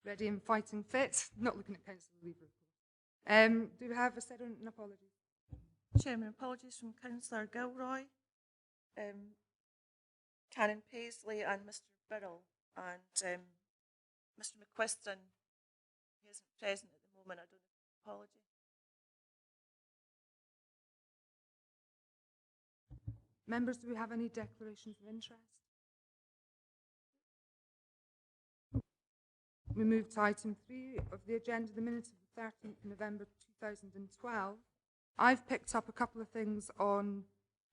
Ready and fighting fit. Not looking at Councillor Lever. Do we have a Sederunt and Apologies? Chairman, apologies from Councillor Gilroy, Karen Paisley and Mr Birrell, and Mr McQuiston, he isn't present at the moment, I don't know, apology. Members, do we have any declarations of interest? We move to item 3 of the agenda, the minutes of the 13th of November 2012. I've picked up a couple of things on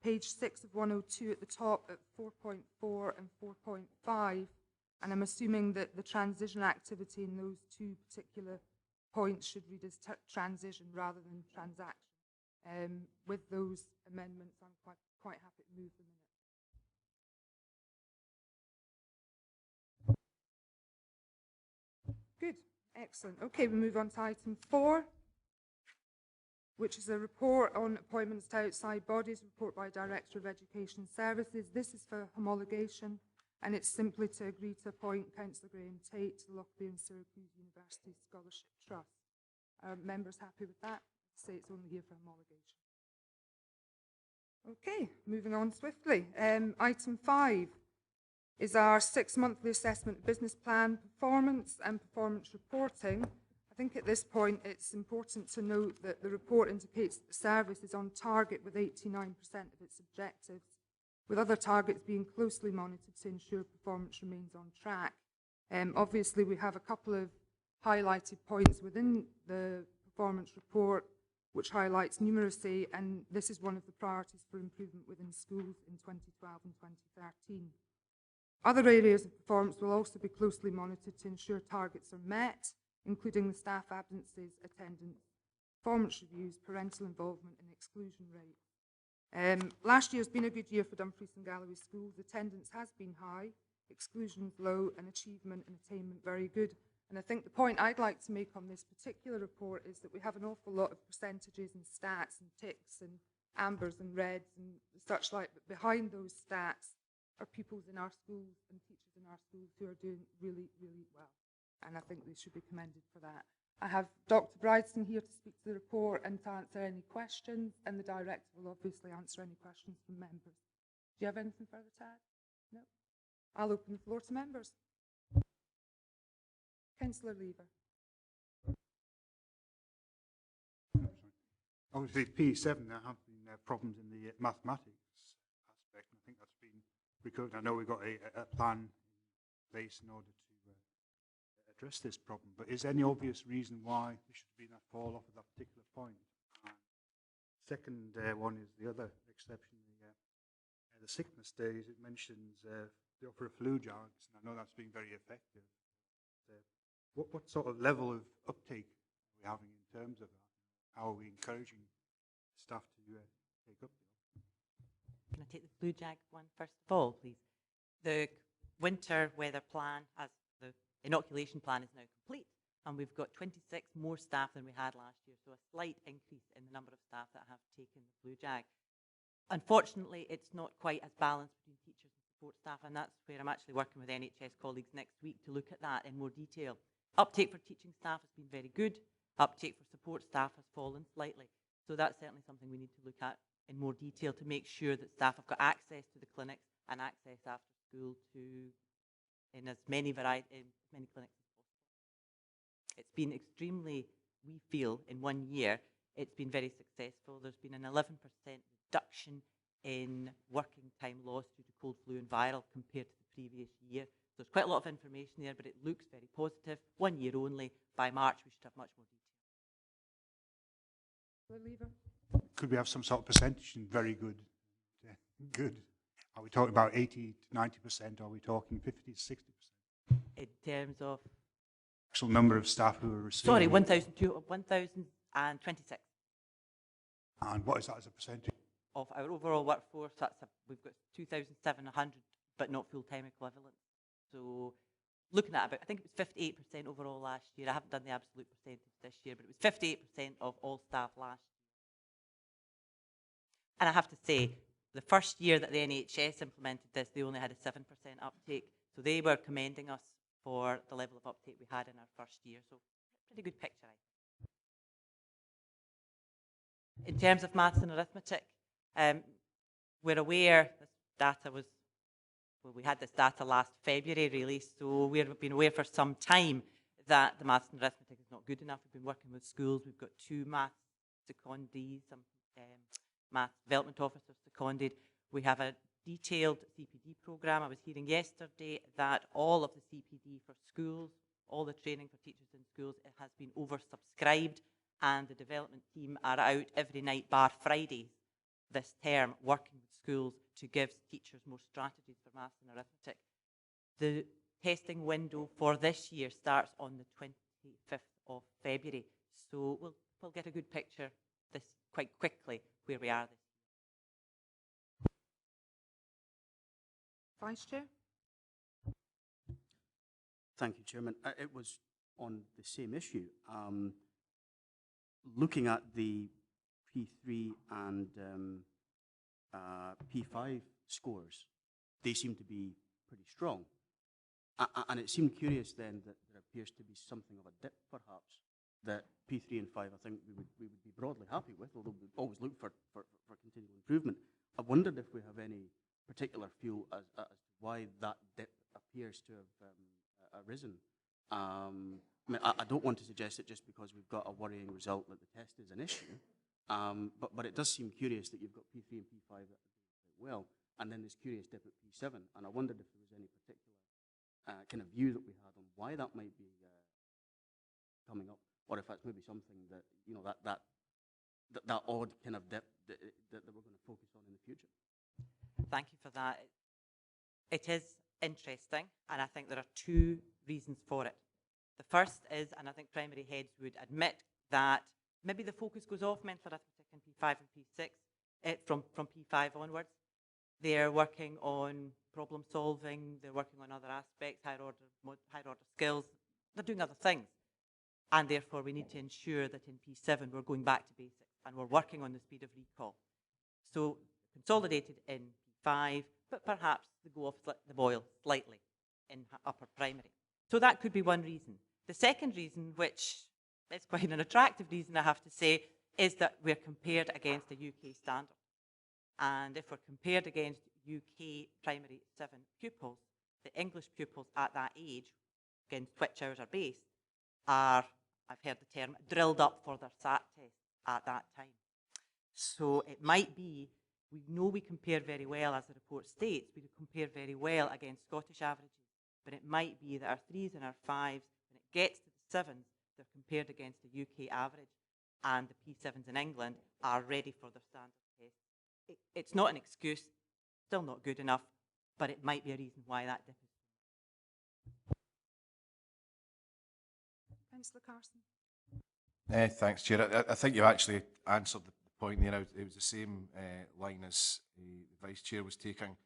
page 6 of 102 at the top at 4.4 and 4.5, and I'm assuming that the transition activity in those two particular points should read as transition rather than transaction. With those amendments, I'm quite happy to move them in. Good, excellent. Okay, we move on to item 4, which is a report on appointments to outside bodies, report by Director of Education Services. This is for homologation, and it's simply to agree to appoint Councillor Graham Tate to the Loughborough and Syracuse University Scholarship Trust. Are members happy with that? Say it's only here for homologation. Okay, moving on swiftly. Item 5 is our 6-monthly assessment of business plan performance and performance reporting. I think at this point it's important to note that the report indicates that the service is on target with 89% of its objectives, with other targets being closely monitored to ensure performance remains on track. Obviously, we have a couple of highlighted points within the performance report which highlights numeracy, and this is one of the priorities for improvement within schools in 2012 and 2013. Other areas of performance will also be closely monitored to ensure targets are met, including the staff absences, attendance, performance reviews, parental involvement and exclusion rate. Last year has been a good year for Dumfries and Galloway schools. Attendance has been high, exclusions low and achievement and attainment very good. And I think the point I'd like to make on this particular report is that we have an awful lot of percentages and stats and ticks and ambers and reds and such like, but behind those stats are pupils in our schools and teachers in our schools who are doing really, really well. And I think they should be commended for that. I have Dr Brideston here to speak to the report and to answer any questions, and the Director will obviously answer any questions from members. Do you have anything further to add? No? I'll open the floor to members. Councillor Lever. Obviously, P7, there have been problems in the mathematics aspect, and I think that's been recovered. I know we've got a plan in place in order to address this problem, but is there any obvious reason why there should be that fall off at that particular point? And second one is the other exception, the sickness days. It mentions the offer of flu jabs, and I know that's been very effective. What sort of level of uptake are we having in terms of that? How are we encouraging staff to take up? Can I take the flu jag one first of all, please? The winter weather plan, as the inoculation plan, is now complete, and we've got 26 more staff than we had last year, so a slight increase in the number of staff that have taken the flu jag. Unfortunately, it's not quite as balanced between teachers and support staff, and that's where I'm actually working with NHS colleagues next week to look at that in more detail. Uptake for teaching staff has been very good. Uptake for support staff has fallen slightly. So that's certainly something we need to look at in more detail to make sure that staff have got access to the clinics and access after school to in as many clinics as possible. It's been extremely, we feel, in 1 year, it's been very successful. There's been an 11% reduction in working time lost due to cold, flu and viral compared to the previous year. There's quite a lot of information there, but it looks very positive. 1 year only. By March, we should have much more detail. Could we have some sort of percentage in very good? Good. Are we talking about 80 to 90%? Or are we talking 50 to 60%? In terms of? Actual number of staff who are receiving? Sorry, 1,026. And what is that as a percentage? Of our overall workforce, we've got 2,700, but not full-time equivalent. So looking at about, I think it was 58% overall last year. I haven't done the absolute percentage this year, but it was 58% of all staff last year. And I have to say, the first year that the NHS implemented this, they only had a 7% uptake. So they were commending us for the level of uptake we had in our first year. So pretty good picture, I think. In terms of maths and arithmetic, we're aware this data was, well, we had this data last February really, so we've been aware for some time that the maths and arithmetic is not good enough. We've been working with schools. We've got 2 maths secondees, some maths development officers seconded. We have a detailed CPD programme. I was hearing yesterday that all of the CPD for schools, all the training for teachers in schools, it has been oversubscribed, and the development team are out every night bar Fridays this term working with schools to give teachers more strategies for maths and arithmetic. The testing window for this year starts on the 25th of February, so we'll get a good picture this quite quickly where we are this year. Vice Chair? Thank you, Chairman. It was on the same issue. Looking at the P3 and P5 scores, they seem to be pretty strong. And it seemed curious then that there appears to be something of a dip, perhaps, that P3 and 5, I think we would be broadly happy with, although we always look for continual improvement. I wondered if we have any particular feel as to why that dip appears to have arisen. I mean, I don't want to suggest it just because we've got a worrying result that the test is an issue, but it does seem curious that you've got P3 and P5 that are doing quite well, and then this curious dip at P7, and I wondered if there was any particular kind of view that we had on why that might be coming up, or if that's maybe something that, you know, that odd kind of dip that we're going to focus on in the future. Thank you for that. It is interesting, and I think there are 2 reasons for it. The first is, and I think primary heads would admit, that maybe the focus goes off mental arithmetic in P5 and P6, from P5 onwards. They're working on problem solving, they're working on other aspects, higher order skills, they're doing other things. And therefore we need to ensure that in P7 we're going back to basics and we're working on the speed of recall. So consolidated in P5, but perhaps they go off the boil slightly in upper primary. So that could be one reason. The second reason, which is quite an attractive reason I have to say, is that we're compared against a UK standard. And if we're compared against UK primary 7 pupils, the English pupils at that age, against which ours are based, are, I've heard the term, drilled up for their SAT test at that time. So it might be, we know we compare very well, as the report states, we compare very well against Scottish averages, but it might be that our 3s and our 5s, when it gets to the 7s, they're compared against the UK average, and the P7s in England are ready for their standard test. It's not an excuse, still not good enough, but it might be a reason why that differs. Councillor Carson? Thanks, Chair. I think you actually answered the point there. It was the same line as the Vice Chair was taking.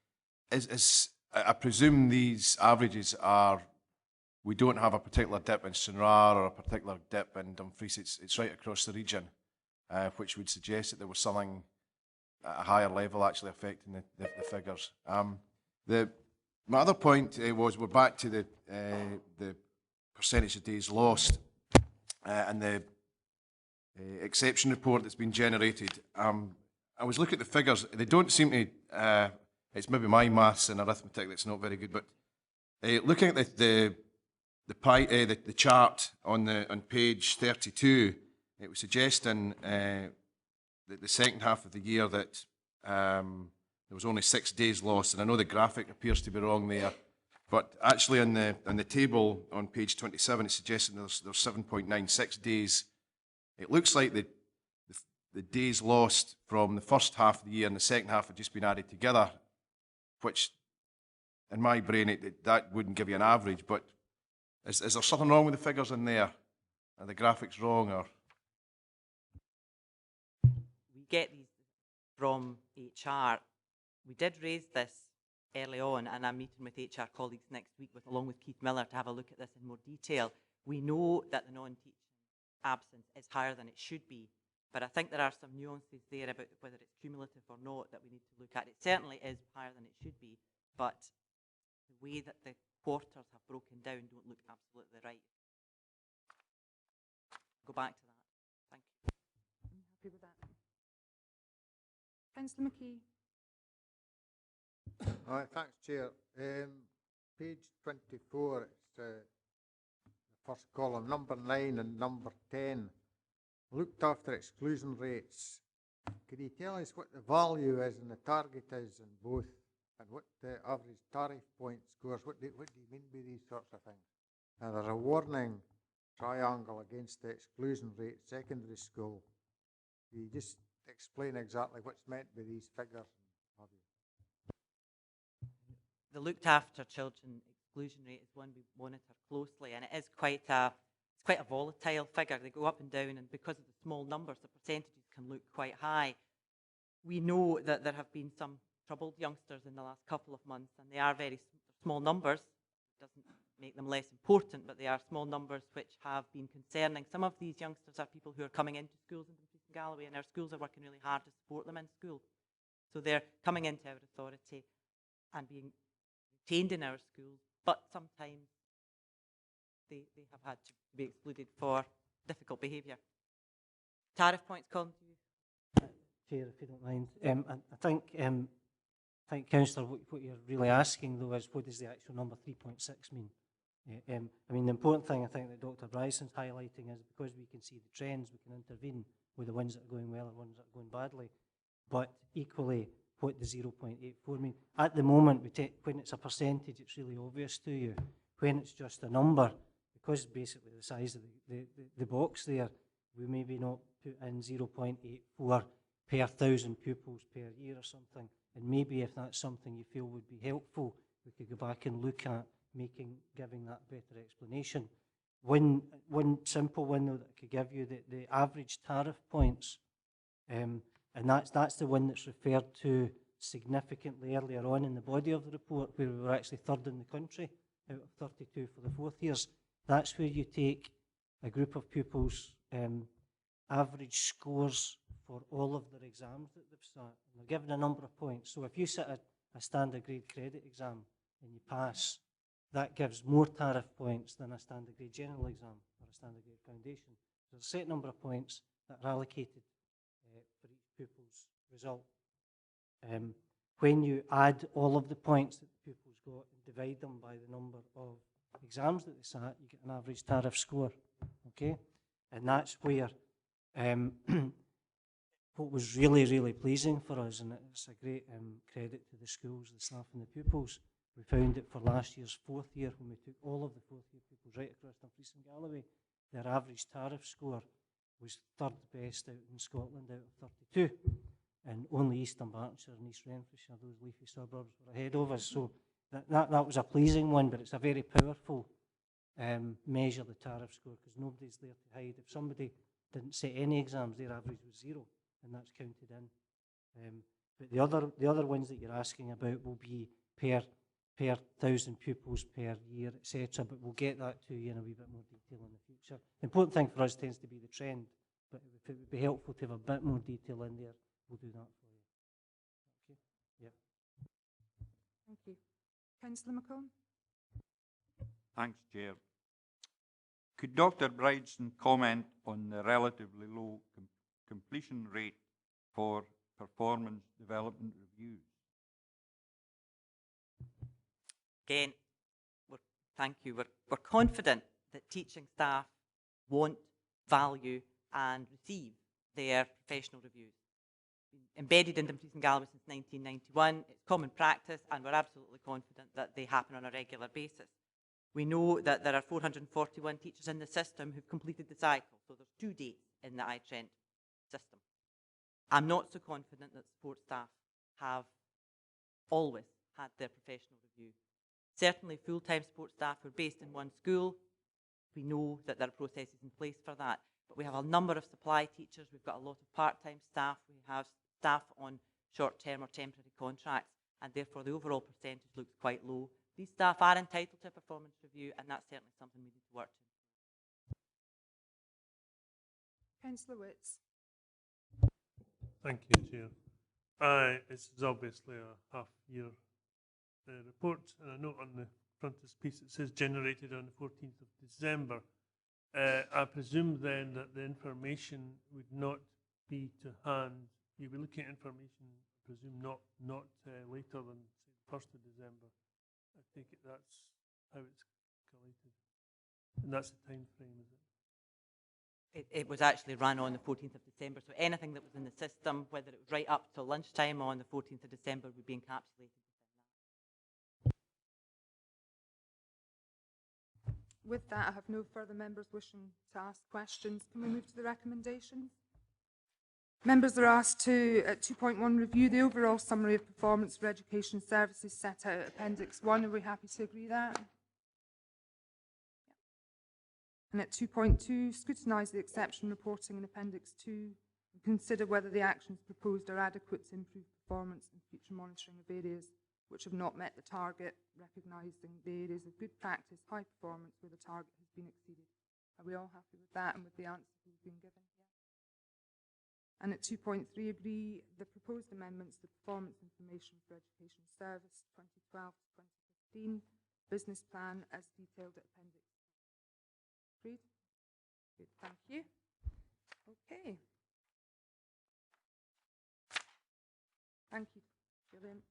I presume these averages are, we don't have a particular dip in Sederunt or a particular dip in Dumfries. It's right across the region, which would suggest that there was something at a higher level actually affecting the figures. My other point was we're back to the percentage of days lost and the exception report that's been generated. I was looking at the figures. They don't seem to, it's maybe my maths and arithmetic that's not very good, but looking at the chart on page 32, it was suggesting the second half of the year that there was only 6 days lost, and I know the graphic appears to be wrong there, but actually on the table on page 27, it's suggesting there's 7.96 days. It looks like the days lost from the first half of the year and the second half have just been added together, which in my brain that wouldn't give you an average. But is there something wrong with the figures in there? Are the graphics wrong, or? We get these from HR. We did raise this early on, and I'm meeting with HR colleagues next week along with Keith Miller to have a look at this in more detail. We know that the non-teaching absence is higher than it should be, but I think there are some nuances there about whether it's cumulative or not that we need to look at. It certainly is higher than it should be, but the way that the quarters have broken down don't look absolutely right. Go back to that. Thank you. I'm happy with that. Councillor McKee. Thanks, Chair. Page 24, it's the first column, number 9 and number 10. Looked after exclusion rates. Could you tell us what the value is and the target is in both, and what the average tariff point scores? What do you mean by these sorts of things? And there's a warning triangle against the exclusion rate secondary school. Can you just explain exactly what's meant by these figures? The looked after children exclusion rate is one we monitor closely, and it is quite a volatile figure. They go up and down, and because of the small numbers, the percentages can look quite high. We know that there have been some troubled youngsters in the last couple of months, and they are very small numbers. It doesn't make them less important, but they are small numbers which have been concerning. Some of these youngsters are people who are coming into schools in Dumfries and Galloway, and our schools are working really hard to support them in school. So they're coming into our authority and being retained in our schools, but sometimes they have had to be excluded for difficult behaviour. Tariff points, Colin, to you. Chair, if you don't mind. I think, Councillor, what you're really asking, though, is what does the actual number 3.6 mean? I mean, the important thing I think that Dr. Bryson's highlighting is because we can see the trends, we can intervene with the ones that are going well and ones that are going badly. But equally, what the 0.84 mean. At the moment, when it's a percentage, it's really obvious to you. When it's just a number, because basically the size of the box there, we maybe not put in 0.84 per 1,000 pupils per year or something. And maybe if that's something you feel would be helpful, we could go back and look at giving that better explanation. One simple one, though, that I could give you, the average tariff points, and that's the one that's referred to significantly earlier on in the body of the report, where we were actually third in the country out of 32 for the 4th years. That's where you take a group of pupils' average scores for all of their exams that they've sat, and they're given a number of points. So if you sit a standard grade credit exam and you pass, that gives more tariff points than a standard grade general exam or a standard grade foundation. There's a set number of points that are allocated for each pupil's result. When you add all of the points that the pupils got and divide them by the number of exams that they sat, you get an average tariff score. Okay, and that's where what was really, really pleasing for us, and it's a great credit to the schools, the staff and the pupils, we found it for last year's 4th year, when we took all of the 4th year pupils right across Dumfries and Galloway, their average tariff score was 3rd best out in Scotland out of 32. And only East Dunbartonshire and East Renfrewshire, those leafy suburbs, were ahead of us. So that was a pleasing one, but it's a very powerful measure, the tariff score, because nobody's there to hide. If somebody didn't set any exams, their average was 0, and that's counted in. But the other ones that you're asking about will be per 1,000 pupils per year, etc. But we'll get that to you in a wee bit more detail in the future. The important thing for us tends to be the trend, but if it would be helpful to have a bit more detail in there, we'll do that for you. Okay? Yeah. Thank you. Councillor McComb. Thanks, Chair. Could Dr. Bryson comment on the relatively low completion rate for performance development reviews? Again, thank you. We're confident that teaching staff want, value and receive their professional reviews. Embedded in Dumfries and Galloway since 1991, it's common practice, and we're absolutely confident that they happen on a regular basis. We know that there are 441 teachers in the system who've completed the cycle, so there's 2 dates in the iTrent system. I'm not so confident that support staff have always had their professional review. Certainly full-time support staff who are based in one school, we know that there are processes in place for that. But we have a number of supply teachers, we've got a lot of part-time staff, we have staff on short-term or temporary contracts, and therefore the overall percentage looks quite low. These staff are entitled to a performance review, and that's certainly something we need to work to. Councillor Witts. Thank you, Chair. This is obviously a half-year report, and a note on the frontispiece, it says generated on the 14th of December. I presume then that the information would not be to hand. You'll be looking at information, I presume, not later than, say, the 1st of December. I take it that's how it's collated. And that's the time frame, is it? It was actually run on the 14th of December, so anything that was in the system, whether it was right up till lunchtime on the 14th of December, would be encapsulated within that. With that, I have no further members wishing to ask questions. Can we move to the recommendations? Members are asked to, at 2.1, review the overall summary of performance for education services set out at Appendix 1. Are we happy to agree that? And at 2.2, scrutinise the exception reporting in Appendix 2 and consider whether the actions proposed are adequate to improve performance and future monitoring of areas which have not met the target, recognising the areas of good practice, high performance where the target has been exceeded. Are we all happy with that and with the answers we've been given? Yeah. And at 2.3, agree the proposed amendments to Performance Information for Education Service 2012 to 2015 business plan as detailed at Appendix. Agreed? Good, thank you. Okay. Thank you, Gillian.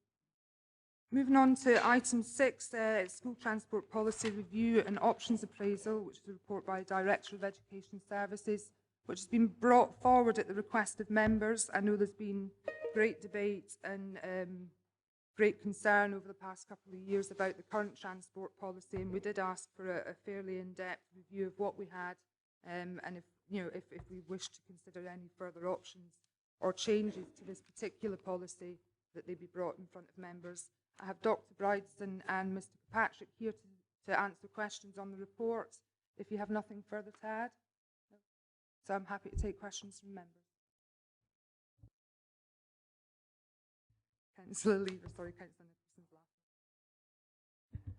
Moving on to item 6, school transport policy review and options appraisal, which is a report by the Director of Education Services, which has been brought forward at the request of members. I know there's been great debate and great concern over the past couple of years about the current transport policy, and we did ask for a fairly in-depth review of what we had, and if we wish to consider any further options or changes to this particular policy, that they be brought in front of members. I have Dr. Brideston and Mr. Patrick here to answer questions on the report, if you have nothing further to add. No. So I'm happy to take questions from members. Councillor Lever, sorry, Councillor Nicholson's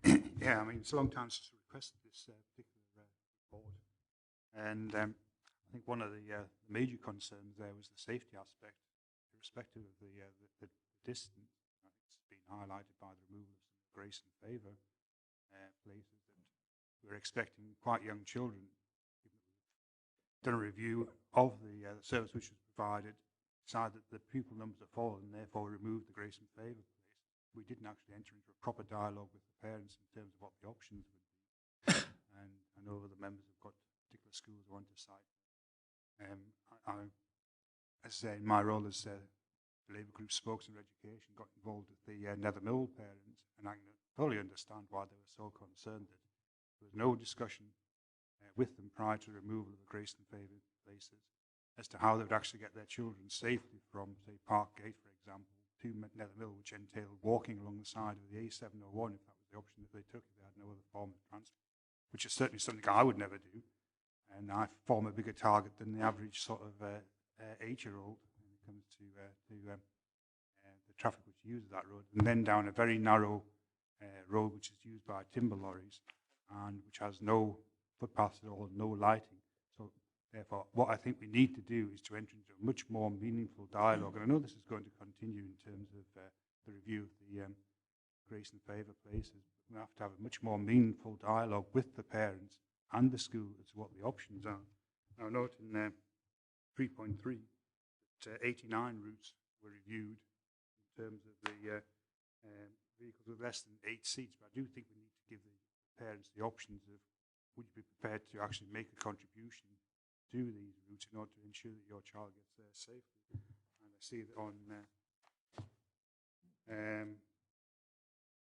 last. Yeah, I mean, it's a long time since we requested this particular report. And I think one of the major concerns there was the safety aspect, irrespective of the distance. I think it's been highlighted by the removal of some grace and favour places that we're expecting quite young children. Done a review of the service which was provided, decided that the pupil numbers have fallen and therefore removed the grace and favour place. We didn't actually enter into a proper dialogue with the parents in terms of what the options would be. And I know the members have got particular schools who want to cite. As I say, in my role as Labour Group spokesman for education, got involved with the Nethermill parents, and I can totally understand why they were so concerned that there was no discussion with them prior to the removal of the grace and favour places as to how they would actually get their children safely from, say, Park Gate, for example, to Nethermill, which entailed walking along the side of the A701 if that was the option that they took, if they had no other form of transport, which is certainly something I would never do. And I form a bigger target than the average sort of 8-year-old when it comes to the traffic which uses that road, and then down a very narrow road which is used by timber lorries and which has no footpaths at all, no lighting. So therefore, what I think we need to do is to enter into a much more meaningful dialogue, and I know this is going to continue in terms of the review of the grace and favour places. We have to have a much more meaningful dialogue with the parents and the school as to what the options are. Now, note in 3.3 that 89 routes were reviewed in terms of the vehicles with less than 8 seats, but I do think we need to give the parents the options of would you be prepared to actually make a contribution to these routes in order to ensure that your child gets there safely. And I see that on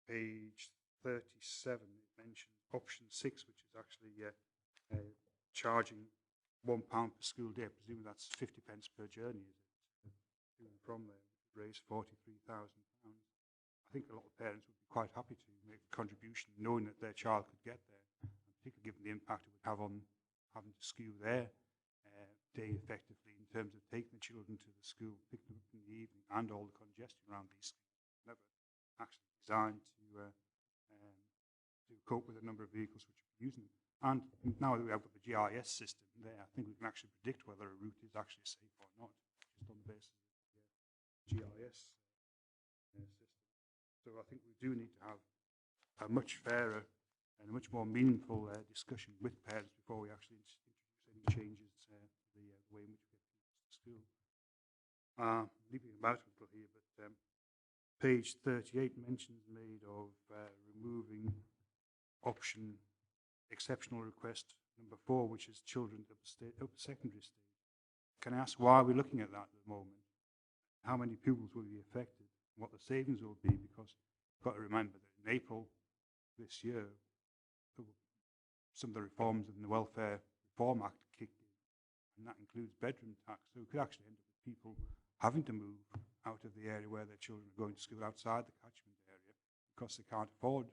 page 37 it mentions option 6, which is actually charging £1 per school day. I presume that's 50 pence per journey, is it? To and from there, raise £43,000. I think a lot of parents would be quite happy to make a contribution knowing that their child could get there, and particularly given the impact it would have on having to skew their day effectively in terms of taking the children to the school, picking them up in the evening, and all the congestion around these schools. Never actually designed to cope with the number of vehicles which are using them. And now that we have got the GIS system there, I think we can actually predict whether a route is actually safe or not, just on the basis of the GIS system. So I think we do need to have a much fairer and a much more meaningful discussion with parents before we actually introduce any changes to the way in which we get pupils to school. Leaving about a little here, but page 38 mentions made of removing option exceptional request number 4, which is children upper secondary stage. Can I ask why we're looking at that at the moment? How many pupils will be affected? And what the savings will be? Because you've got to remember that in April this year, some of the reforms in the Welfare Reform Act kicked in, and that includes bedroom tax. So we could actually end up with people having to move out of the area where their children are going to school outside the catchment area because they can't afford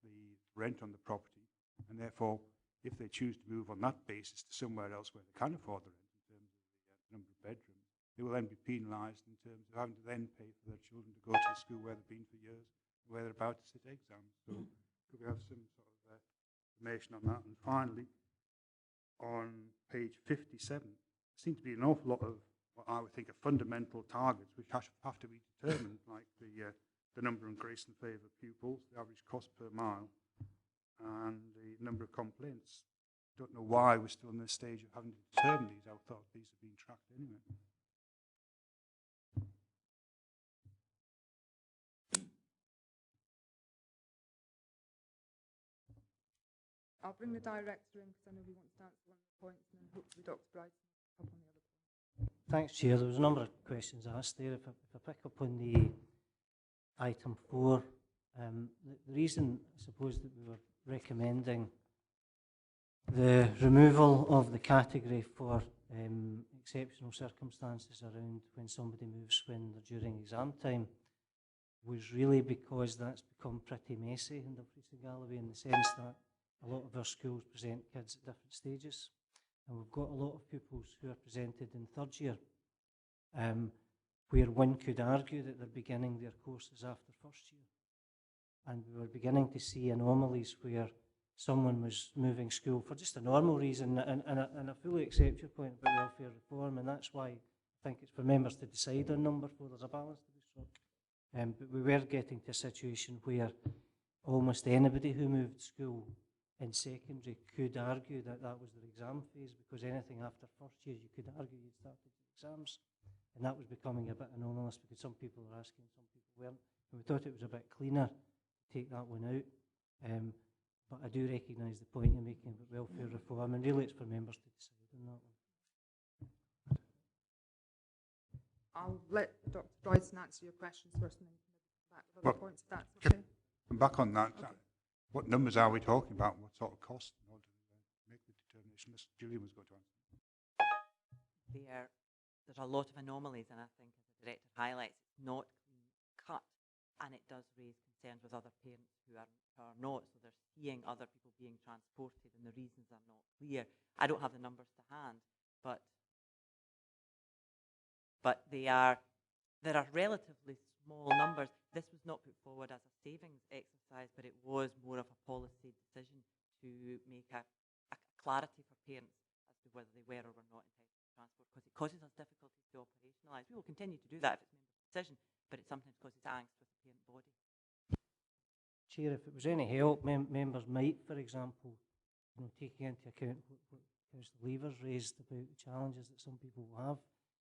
the rent on the property, and therefore, if they choose to move on that basis to somewhere else where they can afford the rent in terms of the number of bedrooms, they will then be penalised in terms of having to then pay for their children to go to the school where they've been for years, where they're about to sit exams. So could we have some sort of information on that? And finally, on page 57, there seem to be an awful lot of what I would think are fundamental targets which have to be determined, like the number of grace and favour pupils, the average cost per mile, and the number of complaints. Don't know why we're still in this stage of having to determine these. I thought these have been tracked anyway. I'll bring the director in because I know he wants to answer one of the points, and then hopefully Dr. Bryson will pick up on the other point. Thanks, Chair. There was a number of questions asked there. If I pick up on the item 4, the reason, I suppose, that we were recommending the removal of the category for exceptional circumstances around when somebody moves when they're during exam time was really because that's become pretty messy in Dumfries and Galloway, in the sense that a lot of our schools present kids at different stages, and we've got a lot of pupils who are presented in 3rd year, where one could argue that they're beginning their courses after 1st year. And we were beginning to see anomalies where someone was moving school for just a normal reason, and I fully accept your point about welfare reform, and that's why I think it's for members to decide on number 4. There's a balance to be struck. But we were getting to a situation where almost anybody who moved school in secondary could argue that that was their exam phase, because anything after 1st year you could argue you'd started your exams. And that was becoming a bit anomalous because some people were asking, some people weren't. And we thought it was a bit cleaner to take that one out. But I do recognise the point you're making about welfare reform, and really it's for members to decide on that one. I'll let Dr. Bryson answer your questions first, and then come back with other points, if that's okay. And back on that, Okay. What numbers are we talking about? What sort of cost in order to make the determination? Ms. Gillian was going to answer. There's a lot of anomalies, and I think, as the director highlights, it's not clean cut, and it does raise concerns with other parents who are not. So they're seeing other people being transported, and the reasons are not clear. I don't have the numbers to hand, but there are relatively small numbers. This was not put forward as a savings exercise, but it was more of a policy decision to make a clarity for parents as to whether they were or were not entitled to transport, because it causes us difficulties to operationalise. We will continue to do that if it's member's decision, but it sometimes causes angst with the parent body. Chair, if it was any help, members might, for example, taking into account what Councillor Lever's raised about the challenges that some people will have,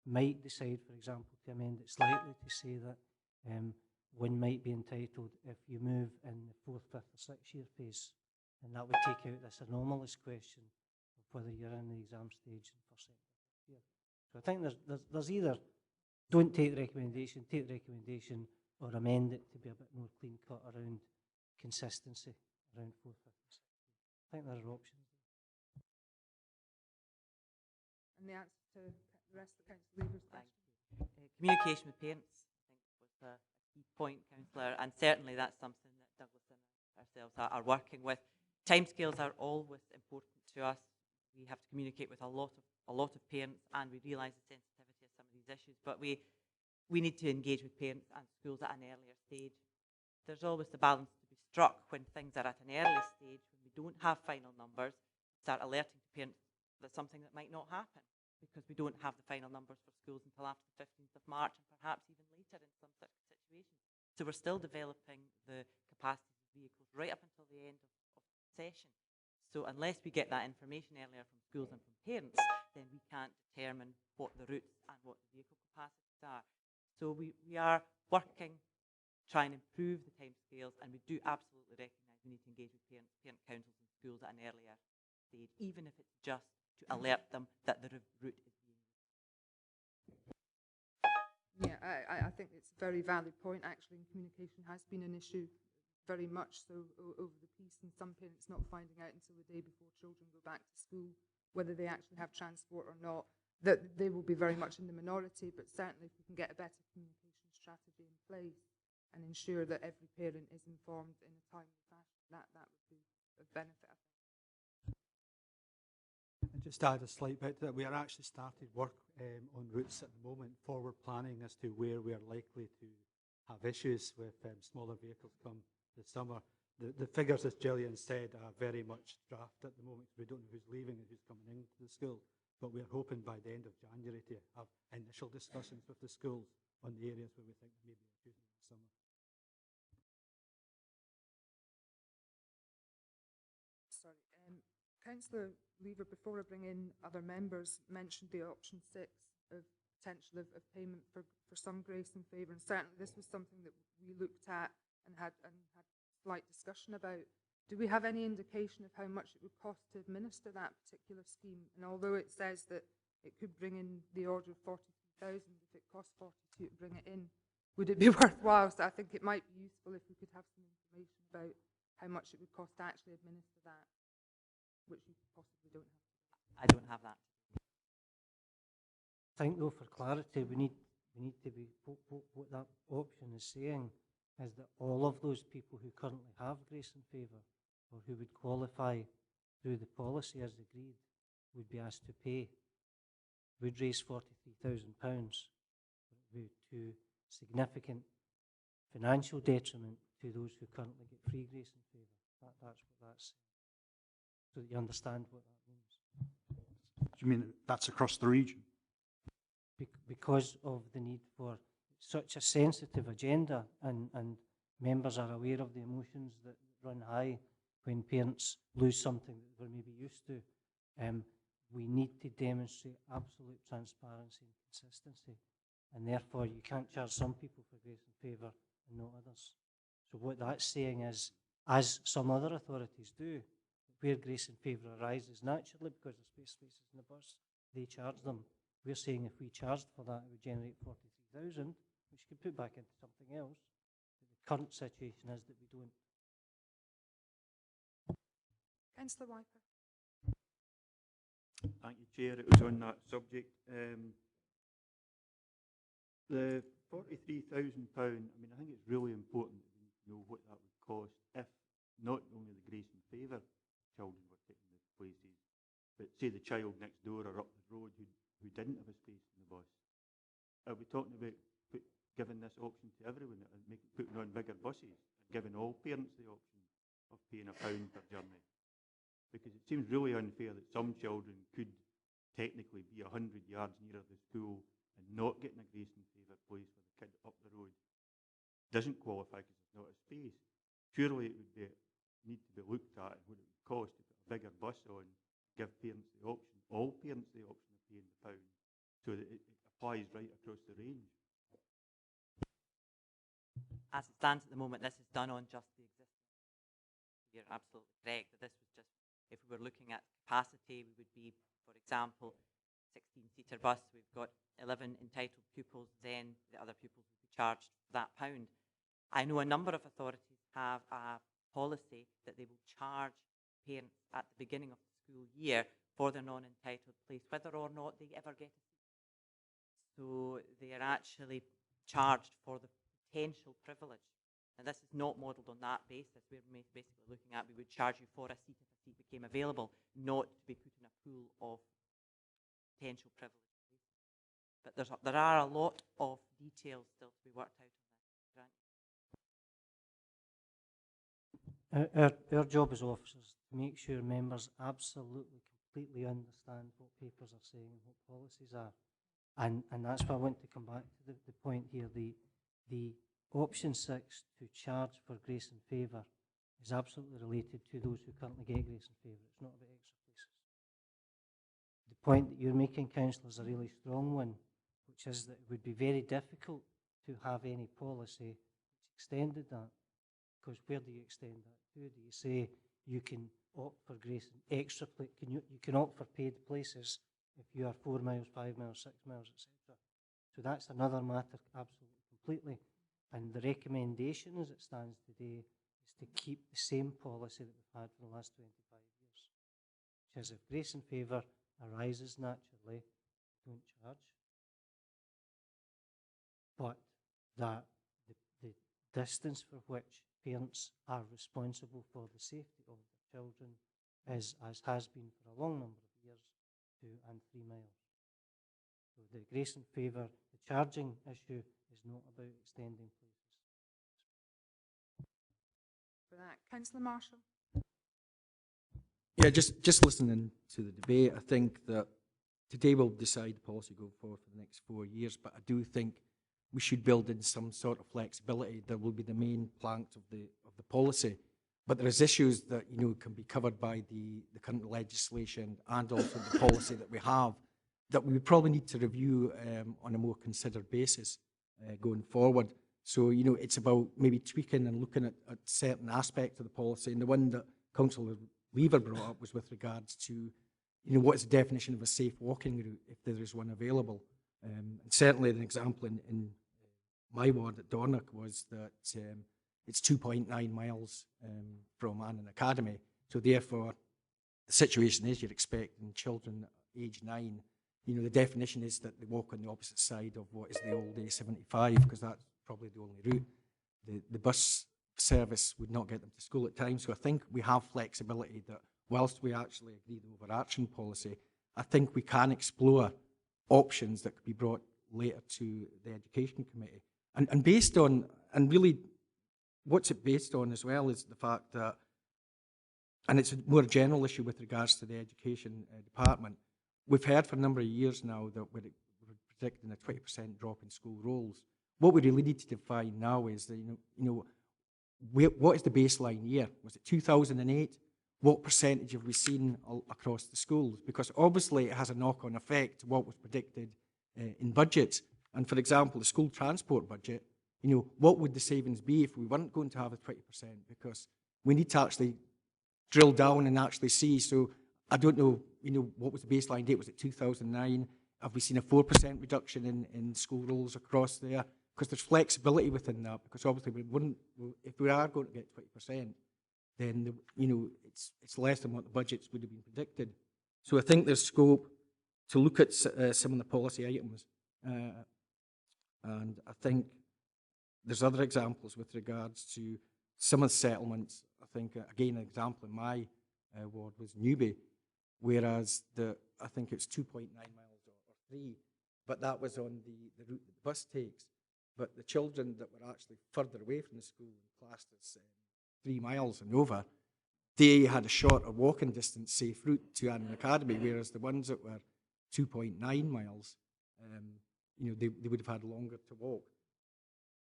might decide, for example, to amend it slightly to say that one might be entitled if you move in the 4th, 5th or 6th year phase, and that would take out this anomalous question of whether you're in the exam stage in 1st, 2nd or 3rd year. So I think there's either don't take the recommendation, take the recommendation, or amend it to be a bit more clean cut around consistency around 4th, 5th and 6th year. I think there are options there. And the answer to the rest of the Councillor Lever's question. Communication with parents, I think, was a key point, Councillor, and certainly that's something that Douglas and ourselves are working with. Timescales are always important to us. We have to communicate with a lot of parents, and we realise the sensitivity of some of these issues, but we need to engage with parents and schools at an earlier stage. There's always the balance to be struck when things are at an early stage, when we don't have final numbers, start alerting to parents that something that might not happen, because we don't have the final numbers for schools until after the 15th of March, and perhaps even later in some such situations. So we're still developing the capacity of vehicles right up until the end of the session. So unless we get that information earlier from schools and from parents, then we can't determine what the routes and what the vehicle capacities are. So we are working, trying to improve the timescales, and we do absolutely recognise we need to engage with parents, parent councils and schools at an earlier stage, even if it's just to alert them that the route is being used. Yeah, I think it's a very valid point, actually, and communication has been an issue, very much so over the piece, and some parents not finding out until the day before children go back to school whether they actually have transport or not. That they will be very much in the minority, but certainly if we can get a better communication strategy in place and ensure that every parent is informed in a timely fashion, that would be of benefit, I think. And just to add a slight bit to that, we are actually started work on routes at the moment, forward planning as to where we are likely to have issues with smaller vehicles come this summer. The figures, as Gillian said, are very much draft at the moment. We don't know who's leaving and who's coming into the school, but we're hoping by the end of January to have initial discussions with the schools on the areas where we think there may be issues in the summer. Sorry, Councillor Lever, before I bring in other members, mentioned the option 6 of potential of payment for some grace and favour, and certainly this was something that we looked at and had slight discussion about. Do we have any indication of how much it would cost to administer that particular scheme? And although it says that it could bring in the order of 43,000, if it costs 42 to bring it in, would it be worthwhile? So I think it might be useful if we could have some information about how much it would cost to actually administer that, which you possibly don't have. I don't have that. I think, though, for clarity, we need to be, what that option is saying is that all of those people who currently have grace and favour, or who would qualify through the policy as agreed, would be asked to pay. Would raise £43,000, to significant financial detriment to those who currently get free grace and favour. That's what that's saying. So that you understand what that means. Do you mean that's across the region? Because of the need for such a sensitive agenda, and members are aware of the emotions that run high when parents lose something that they're maybe used to. We need to demonstrate absolute transparency and consistency, and therefore you can't charge some people for grace and favour and not others. So what that's saying is, as some other authorities do, where grace and favour arises naturally because of spaces in the bus, they charge them. We're saying if we charged for that, it would generate 43,000, which you could put back into something else. But the current situation is that we don't. Councillor Wiper. Thank you, Chair. It was on that subject. The £43,000, I mean, I think it's really important that we know what that would cost if not only the grace and favour children were taking the places, but say the child next door or up the road who didn't have a space in the bus. Are we talking about giving this option to everyone and putting on bigger buses and giving all parents the option of paying £1 per journey? Because it seems really unfair that some children could technically be 100 yards nearer the school and not getting a grace and favour place for the kid up the road doesn't qualify because there's not a space. Surely it would need to be looked at and what it would cost to put a bigger bus on, give parents the option, all parents the option of paying the £1, so that it applies right across the range. As it stands at the moment, this is done on just the existing. You're absolutely correct that this was just, if we were looking at capacity, we would be, for example, 16-seater bus, we've got 11 entitled pupils, then the other pupils would be charged for that £1. I know a number of authorities have a policy that they will charge parents at the beginning of the school year for their non-entitled place, whether or not they ever get a seat. So they are actually charged for the potential privilege. And this is not modelled on that basis. We're basically looking at, we would charge you for a seat if a seat became available, not to be put in a pool of potential privilege. But there are a lot of details still to be worked out on this grant. Our job as officers to make sure members absolutely, completely understand what papers are saying and what policies are. And that's why I want to come back to the point here. The option 6, to charge for grace and favour, is absolutely related to those who currently get grace and favour. It's not about extra places. The point that you're making, councillor, is a really strong one, which is that it would be very difficult to have any policy which extended that. Because where do you extend that to? Do you say you can opt for grace and extra you can opt for paid places if you are 4 miles, 5 miles, 6 miles, etc. So that's another matter, absolutely, completely. And the recommendation as it stands today is to keep the same policy that we've had for the last 25 years, which is if grace and favour arises naturally, don't charge, but that the distance for which parents are responsible for the safety of their children is, as has been for a long number of years, 2 and 3 miles. So the grace and favour, the charging issue is not about extending places. For that, Councillor Marshall. Yeah, just listening to the debate, I think that today we'll decide the policy going forward for the next 4 years, but I do think we should build in some sort of flexibility. That will be the main plank of the policy. But there is issues that can be covered by the current legislation and also the policy that we have that we would probably need to review on a more considered basis going forward. So it's about maybe tweaking and looking at certain aspects of the policy. And the one that Councillor Weaver brought up was with regards to what is the definition of a safe walking route if there is one available. And certainly an example in my ward at Dornoch was that it's 2.9 miles from Annan Academy. So therefore, the situation is you're expecting children age 9. The definition is that they walk on the opposite side of what is the old A75, because that's probably the only route. The bus service would not get them to school at times. So I think we have flexibility that whilst we actually agree the overarching policy, I think we can explore options that could be brought later to the Education Committee. And based on, and really what's it based on as well is the fact that, and it's a more general issue with regards to the Education Department, we've heard for a number of years now that we're predicting a 20% drop in school rolls. What we really need to define now is that, what is the baseline year? Was it 2008? What percentage have we seen across the schools? Because obviously it has a knock-on effect to what was predicted in budgets. And for example, the school transport budget, what would the savings be if we weren't going to have a 20%? Because we need to actually drill down and actually see. So I don't know, what was the baseline date? Was it 2009? Have we seen a 4% reduction in school rolls across there? Because there's flexibility within that. Because obviously if we are going to get 20%, then it's less than what the budgets would have been predicted. So I think there's scope to look at some of the policy items. And I think there's other examples with regards to some of the settlements. I think, again, an example in my ward was Newby, whereas I think it's 2.9 miles or 3, but that was on the route that the bus takes. But the children that were actually further away from the school, classed as 3 miles and over, they had a shorter walking distance, safe route to Annan Academy, whereas the ones that were 2.9 miles, they would have had longer to walk.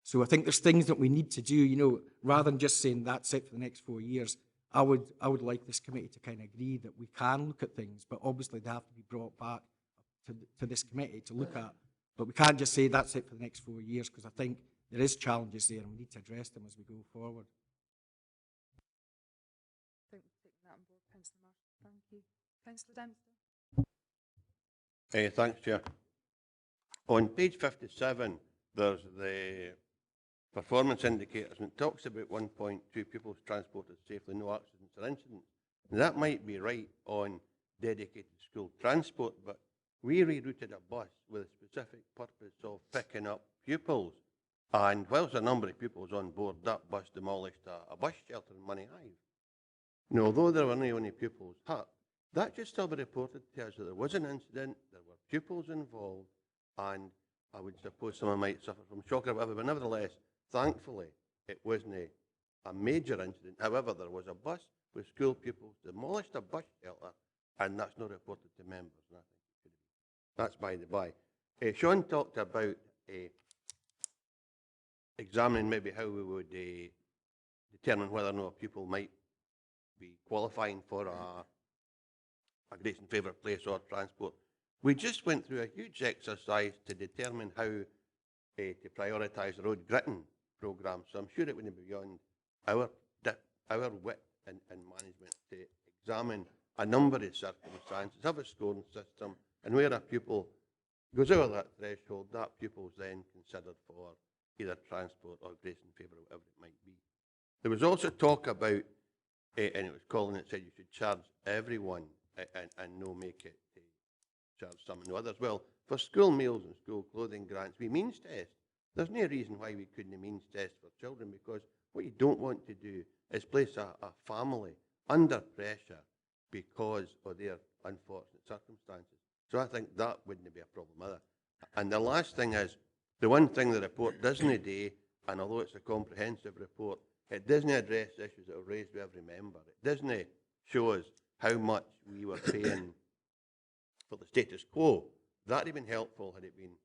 So I think there's things that we need to do, rather than just saying that's it for the next 4 years. I would like this committee to kind of agree that we can look at things, but obviously they have to be brought back to this committee to look at. But we can't just say that's it for the next 4 years, because I think there is challenges there and we need to address them as we go forward. I think we've taken that on board, Councillor Marshall. Thank you. Councillor Dempster. Thanks, Chair. On page 57, there's the performance indicators, and it talks about 1.2 pupils transported safely, no accidents or incidents. And that might be right on dedicated school transport, but we rerouted a bus with a specific purpose of picking up pupils. And whilst a number of pupils on board, that bus demolished a bus shelter in Money Hive. Now, although there were no only pupils hurt, that should still be reported to us that there was an incident, there were pupils involved, and I would suppose someone might suffer from shock or whatever, but nevertheless, thankfully, it wasn't a major incident. However, there was a bus with school pupils demolished a bus shelter, and that's not reported to members. And I think it should be. That's by the by. Sean talked about examining maybe how we would determine whether or not a pupil might be qualifying for a grace and favour place or transport. We just went through a huge exercise to determine how to prioritise the road gritting programme, so I'm sure it wouldn't be beyond our wit and management to examine a number of circumstances, have a scoring system, and where a pupil goes over that threshold, that pupil is then considered for either transport or grace and favour, or whatever it might be. There was also talk about, and it was calling it, said you should charge everyone and no make it charge some and no others. Well, for school meals and school clothing grants, we means test. There's no reason why we couldn't means test for children, because what you don't want to do is place a family under pressure because of their unfortunate circumstances. So I think that wouldn't be a problem either. And the last thing is, the one thing the report doesn't do, and although it's a comprehensive report, it doesn't address issues that are raised by every member. It doesn't show us how much we were paying for the status quo. That would have been helpful had it been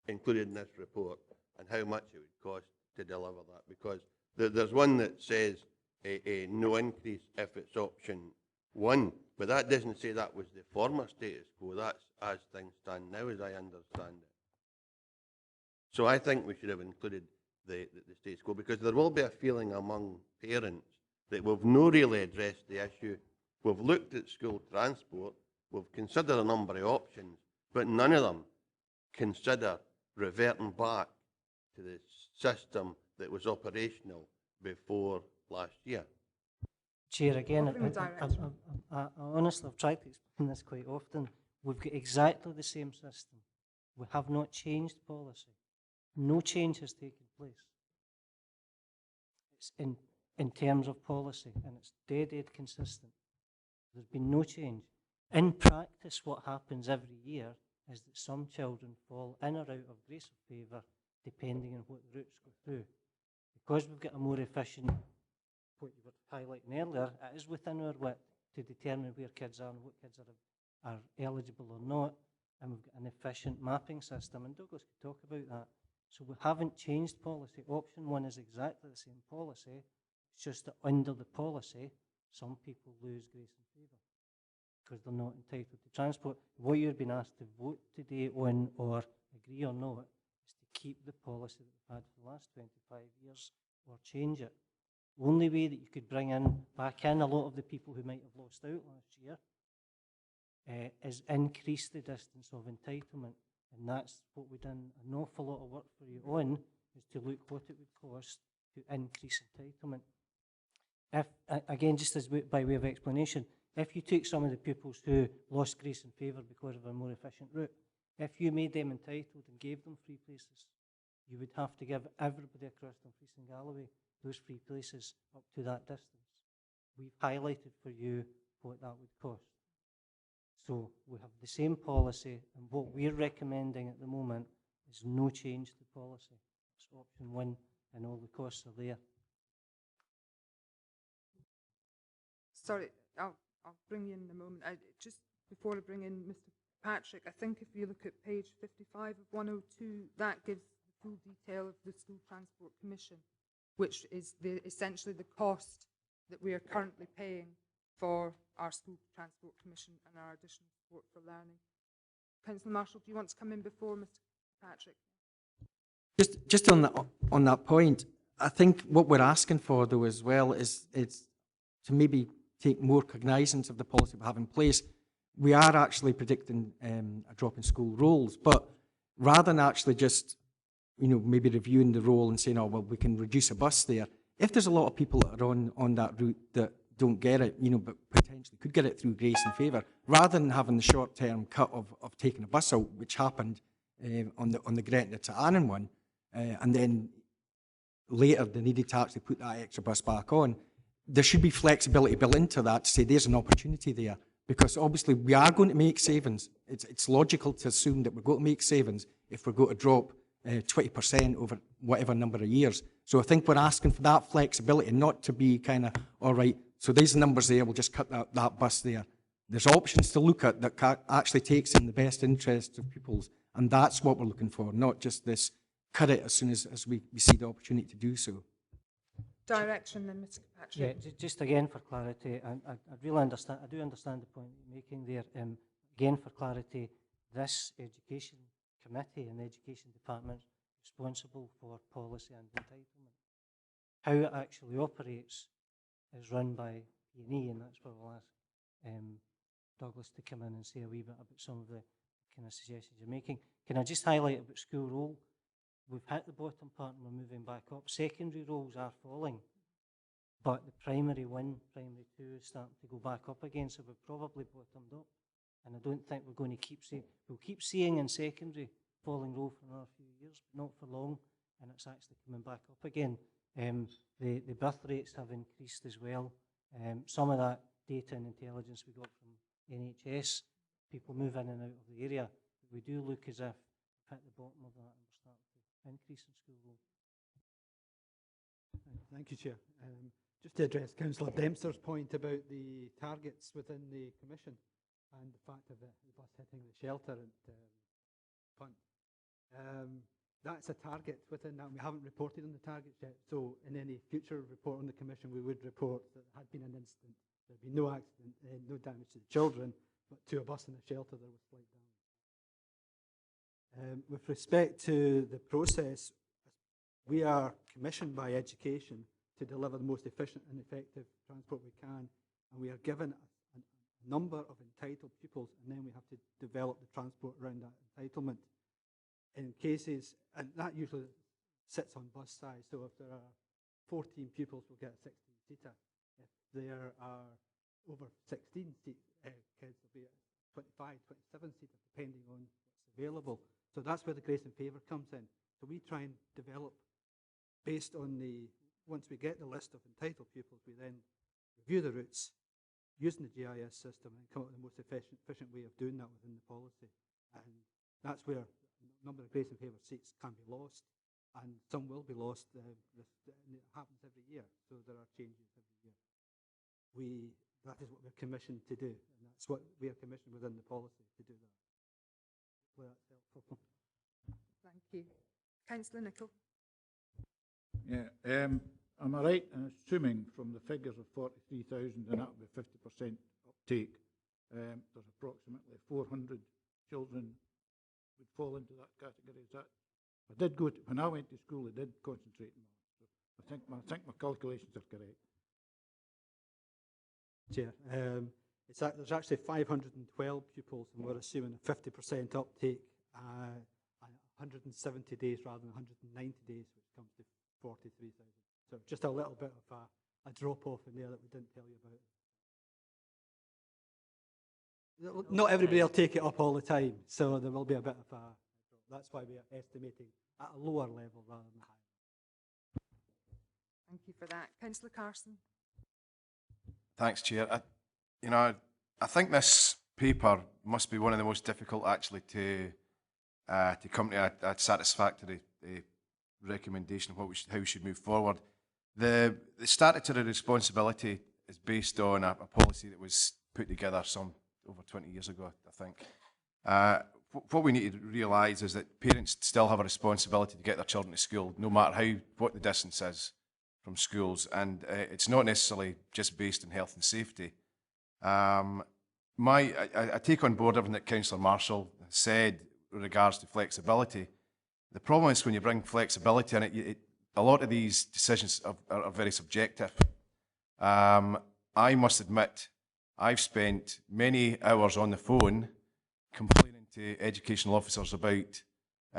included in this report, and how much it would cost to deliver that. Because there's one that says a no increase if it's option 1, but that doesn't say that was the former status quo. That's as things stand now, as I understand it. So I think we should have included the status quo, because there will be a feeling among parents that we've not really addressed the issue. We've looked at school transport, we've considered a number of options, but none of them consider reverting back to the system that was operational before last year. Chair, again, Offering the direction. I honestly have tried to explain this quite often. We've got exactly the same system. We have not changed policy. No change has taken place. It's in terms of policy, and it's dead consistent. There's been no change. In practice, what happens every year is that some children fall in or out of grace or favour, depending on what routes go through. Because we've got a more efficient, what you were highlighting earlier, it is within our wit to determine where kids are and what kids are eligible or not, and we've got an efficient mapping system, and Douglas could talk about that. So we haven't changed policy. Option 1 is exactly the same policy. It's just that under the policy, some people lose grace and favour because they're not entitled to transport. What you're being asked to vote today on, or agree or not, is to keep the policy that we've had for the last 25 years or change it. The only way that you could bring back in a lot of the people who might have lost out last year is increase the distance of entitlement. And that's what we've done an awful lot of work for you on, is to look what it would cost to increase entitlement. If, again, just as by way of explanation, if you took some of the pupils who lost grace and favour because of a more efficient route, if you made them entitled and gave them free places, you would have to give everybody across Dumfries and Galloway those free places up to that distance. We've highlighted for you what that would cost. So we have the same policy, and what we're recommending at the moment is no change to policy. It's option 1, and all the costs are there. Sorry, I'll bring you in a moment. Just before I bring in Mr. Patrick, I think if you look at page 55 of 102, that gives the full detail of the School Transport Commission, which is essentially the cost that we are currently paying for our School Transport Commission and our additional support for learning. Councillor Marshall, do you want to come in before Mr. Patrick? Just on that point, I think what we're asking for, though, as well, is to maybe take more cognizance of the policy we have in place. We are actually predicting a drop in school rolls, but rather than actually just, maybe reviewing the roll and saying, oh, well, we can reduce a bus there. If there's a lot of people that are on that route that don't get it, but potentially could get it through grace and favour, rather than having the short-term cut of taking a bus out, which happened on the Gretna to Annan one, and then later they needed to actually put that extra bus back on. There should be flexibility built into that to say there's an opportunity there, because obviously we are going to make savings. It's logical to assume that we're going to make savings if we're going to drop 20% over whatever number of years. So I think we're asking for that flexibility, not to be kind of, all right, so these numbers there, we'll just cut that bus there. There's options to look at that actually takes in the best interests of pupils, and that's what we're looking for, not just this cut it as soon as we see the opportunity to do so. Direction then, Mr. Yeah, Kirkpatrick. just again for clarity, I really understand, I do understand the point you're making there. Again for clarity, this education committee and the education department is responsible for policy and entitlement. How it actually operates is run by E&E, and that's where we'll ask Douglas to come in and say a wee bit about some of the kind of suggestions you're making. Can I just highlight about school roll? We've hit the bottom part and we're moving back up. Secondary roles are falling, but the primary 1, primary 2 is starting to go back up again, so we've probably bottomed up. And I don't think we're going to keep seeing, we'll keep seeing in secondary falling roll for another few years, but not for long, and it's actually coming back up again. The birth rates have increased as well. Some of that data and intelligence we got from NHS, people move in and out of the area, but we do look as if we've hit the bottom of that and we're starting to increase in school roll. Thank you, Chair. Just to address Councillor Dempster's point about the targets within the Commission and the fact of the bus hitting the shelter and punt. That's a target within that. We haven't reported on the targets yet, so in any future report on the Commission, we would report that there had been an incident. There had been no accident, no damage to the children, but to a bus in a shelter there was slight damage. With respect to the process, we are commissioned by education to deliver the most efficient and effective transport we can, and we are given a number of entitled pupils, and then we have to develop the transport around that entitlement. In cases, and that usually sits on bus size, so if there are 14 pupils, we'll get a 16-seater. If there are over 16 kids, there'll be a 25, 27-seater, depending on what's available. So that's where the grace and favour comes in. So we try and develop based on once we get the list of entitled pupils, we then review the routes using the GIS system and come up with the most efficient way of doing that within the policy. And that's where a number of grace and favour seats can be lost, and some will be lost. And it happens every year, so there are changes every year. That is what we're commissioned to do, and that's what we are commissioned within the policy to do that. Hopefully that's helpful. Thank you. Councillor Nicholl. Yeah, am I right in assuming from the figures of 43,000 and that would be 50% uptake, there's approximately 400 children would fall into that category? Is that, I did go to, when I went to school, I did concentrate on that. So I think my calculations are correct. Chair, there's actually 512 pupils, and we're assuming a 50% uptake, 170 days rather than 190 days, which comes to 43,000. So just a little bit of a drop-off in there that we didn't tell you about. Not everybody will take it up all the time, so there will be a bit of a drop. That's why we are estimating at a lower level rather than higher. Thank you for that. Councillor Carson. Thanks, Chair. I think this paper must be one of the most difficult actually to come to a satisfactory recommendation of how we should move forward. The statutory responsibility is based on a policy that was put together some over 20 years ago, I think. What we need to realise is that parents still have a responsibility to get their children to school, no matter what the distance is from schools, and it's not necessarily just based on health and safety. I take on board everything that Councillor Marshall said with regards to flexibility. The problem is when you bring flexibility in it, a lot of these decisions are very subjective. I must admit, I've spent many hours on the phone complaining to educational officers about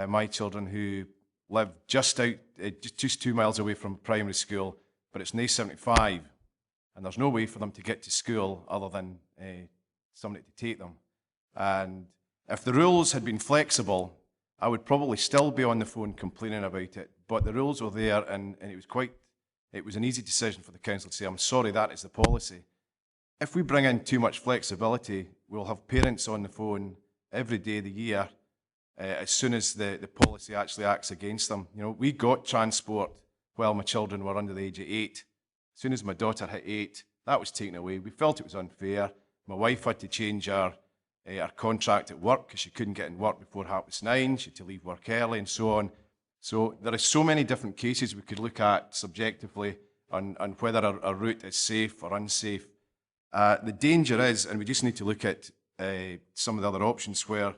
my children who live just 2 miles away from primary school, but it's an A75, and there's no way for them to get to school other than somebody to take them. And if the rules had been flexible, I would probably still be on the phone complaining about it, but the rules were there, and it was an easy decision for the council to say, I'm sorry, that is the policy. If we bring in too much flexibility, we'll have parents on the phone every day of the year as soon as the policy actually acts against them. You know, we got transport while my children were under the age of 8. As soon as my daughter hit 8, that was taken away. We felt it was unfair. My wife had to change her contract at work because she couldn't get in work before 9:30. She had to leave work early and so on. So there are so many different cases we could look at subjectively on whether a route is safe or unsafe. The danger is, and we just need to look at some of the other options where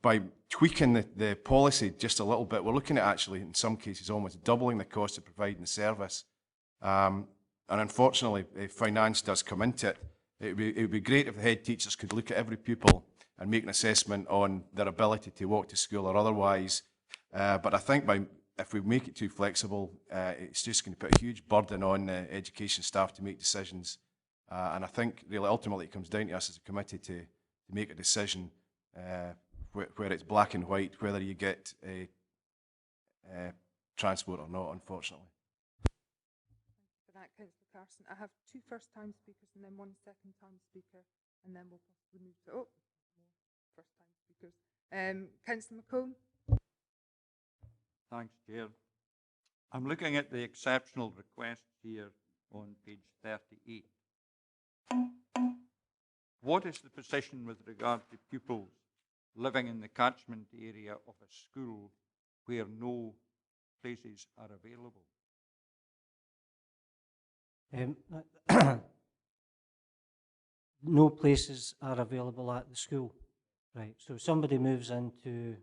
by tweaking the policy just a little bit, we're looking at actually, in some cases, almost doubling the cost of providing the service. And unfortunately, finance does come into it. It would be great if the head teachers could look at every pupil and make an assessment on their ability to walk to school or otherwise. But I think if we make it too flexible, it's just going to put a huge burden on education staff to make decisions. And I think really ultimately it comes down to us as a committee to make a decision where it's black and white, whether you get transport or not, unfortunately. For that, Councillor Carson. I have 2 first-time speakers and then 1 second-time speaker, and then we'll possibly move to more first-time speakers. Councillor McComb. Thanks, Chair. I'm looking at the exceptional requests here on page 38. What is the position with regard to pupils living in the catchment area of a school where no places are available? No places are available at the school. Right, so if somebody moves into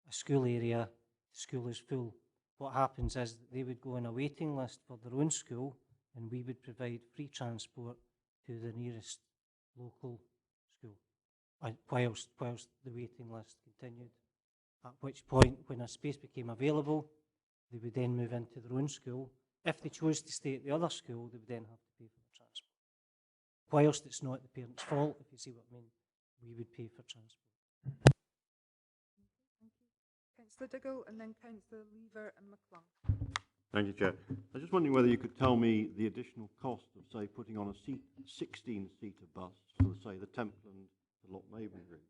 a school area, the school is full. What happens is that they would go on a waiting list for their own school, and we would provide free transport to the nearest local school, whilst the waiting list continued. At which point, when a space became available, they would then move into their own school. If they chose to stay at the other school, they would then have to pay for the transport. Whilst it's not the parent's fault, if you see what I mean, we would pay for transport. Councillor Diggle and then Councillor Lever and McClung. Thank you, Chair. I was just wondering whether you could tell me the additional cost of, say, putting on a 16-seater bus for, say, the Templeton to Lochmaben route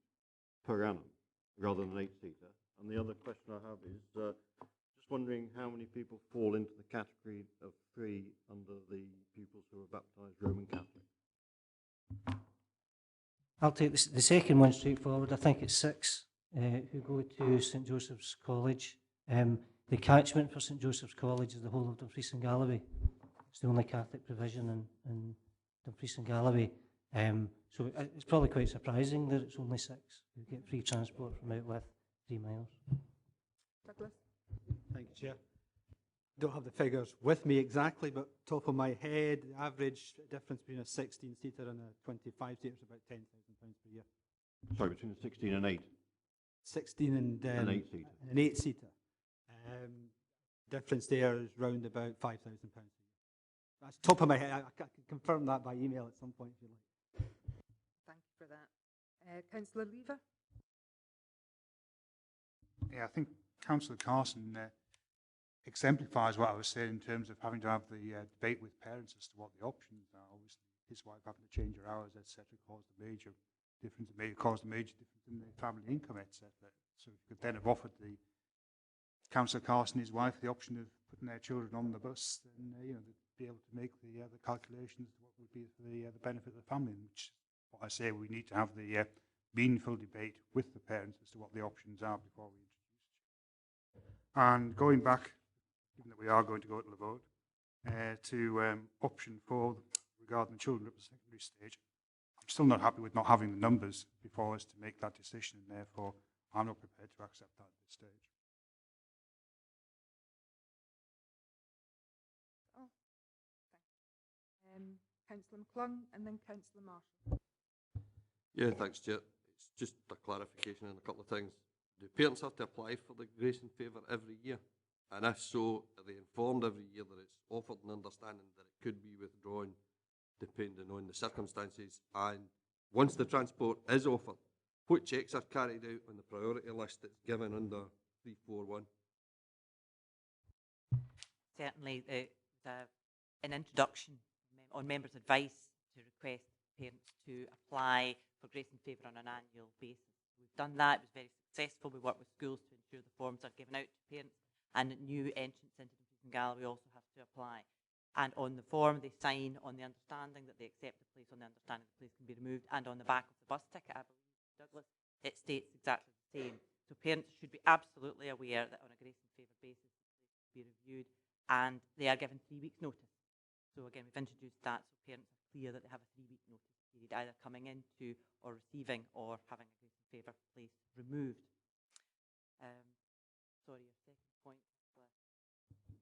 per annum, rather than an 8-seater. And the other question I have is just wondering how many people fall into the category of 3 under the pupils who are baptised Roman Catholic. I'll take the second one straightforward. I think it's 6 who go to St Joseph's College. The catchment for St Joseph's College is the whole of Dumfries and Galloway. It's the only Catholic provision in Dumfries and Galloway. So it's probably quite surprising that it's only 6 who get free transport from out with 3 miles. Douglas. Thank you, Chair. Don't have the figures with me exactly, but top of my head, the average difference between a 16-seater and a 25-seater is about £10,000 per year. Sorry, between a 16 and 8? 16 and an 8-seater. An 8-seater. Difference there is round about £5,000 a year. That's top of my head. I can confirm that by email at some point if you like. Thank you for that. Councillor Lever. Yeah, I think Councillor Carson exemplifies what I was saying in terms of having to have the debate with parents as to what the options are. Obviously, his wife having to change her hours, etc., caused a major difference. It may have caused a major difference in the family income, etc. So if you could then have offered the Councillor Carson and his wife the option of putting their children on the bus, then they'd be able to make the calculations of what would be for the benefit of the family. Which, what I say, we need to have the meaningful debate with the parents as to what the options are before we introduce it. And going back, given that we are going to go to the vote, to option 4 regarding the children at the secondary stage, I'm still not happy with not having the numbers before us to make that decision, and therefore I'm not prepared to accept that at this stage. Oh, thanks. Councillor McClung and then Councillor Marshall. Yeah, thanks, Chair. It's just a clarification on a couple of things. Do parents have to apply for the grace and favour every year? And if so, are they informed every year that it's offered and understanding that it could be withdrawn depending on the circumstances? And once the transport is offered, what checks are carried out on the priority list that's given under 341? Certainly, an introduction on members' advice to request parents to apply for grace and favour on an annual basis. We've done that. It was very successful. We work with schools to ensure the forms are given out to parents, and new entrants into Dumfries and Galloway also have to apply. And on the form, they sign on the understanding that they accept the place, on the understanding the place can be removed, and on the back of the bus ticket, I believe, Douglas, it states exactly the same. So parents should be absolutely aware that on a grace and favour basis, it will be reviewed, and they are given 3 weeks' notice. So again, we've introduced that so parents are clear that they have a 3-week notice period, either coming into or receiving or having a grace and favour place removed. Sorry, your second point.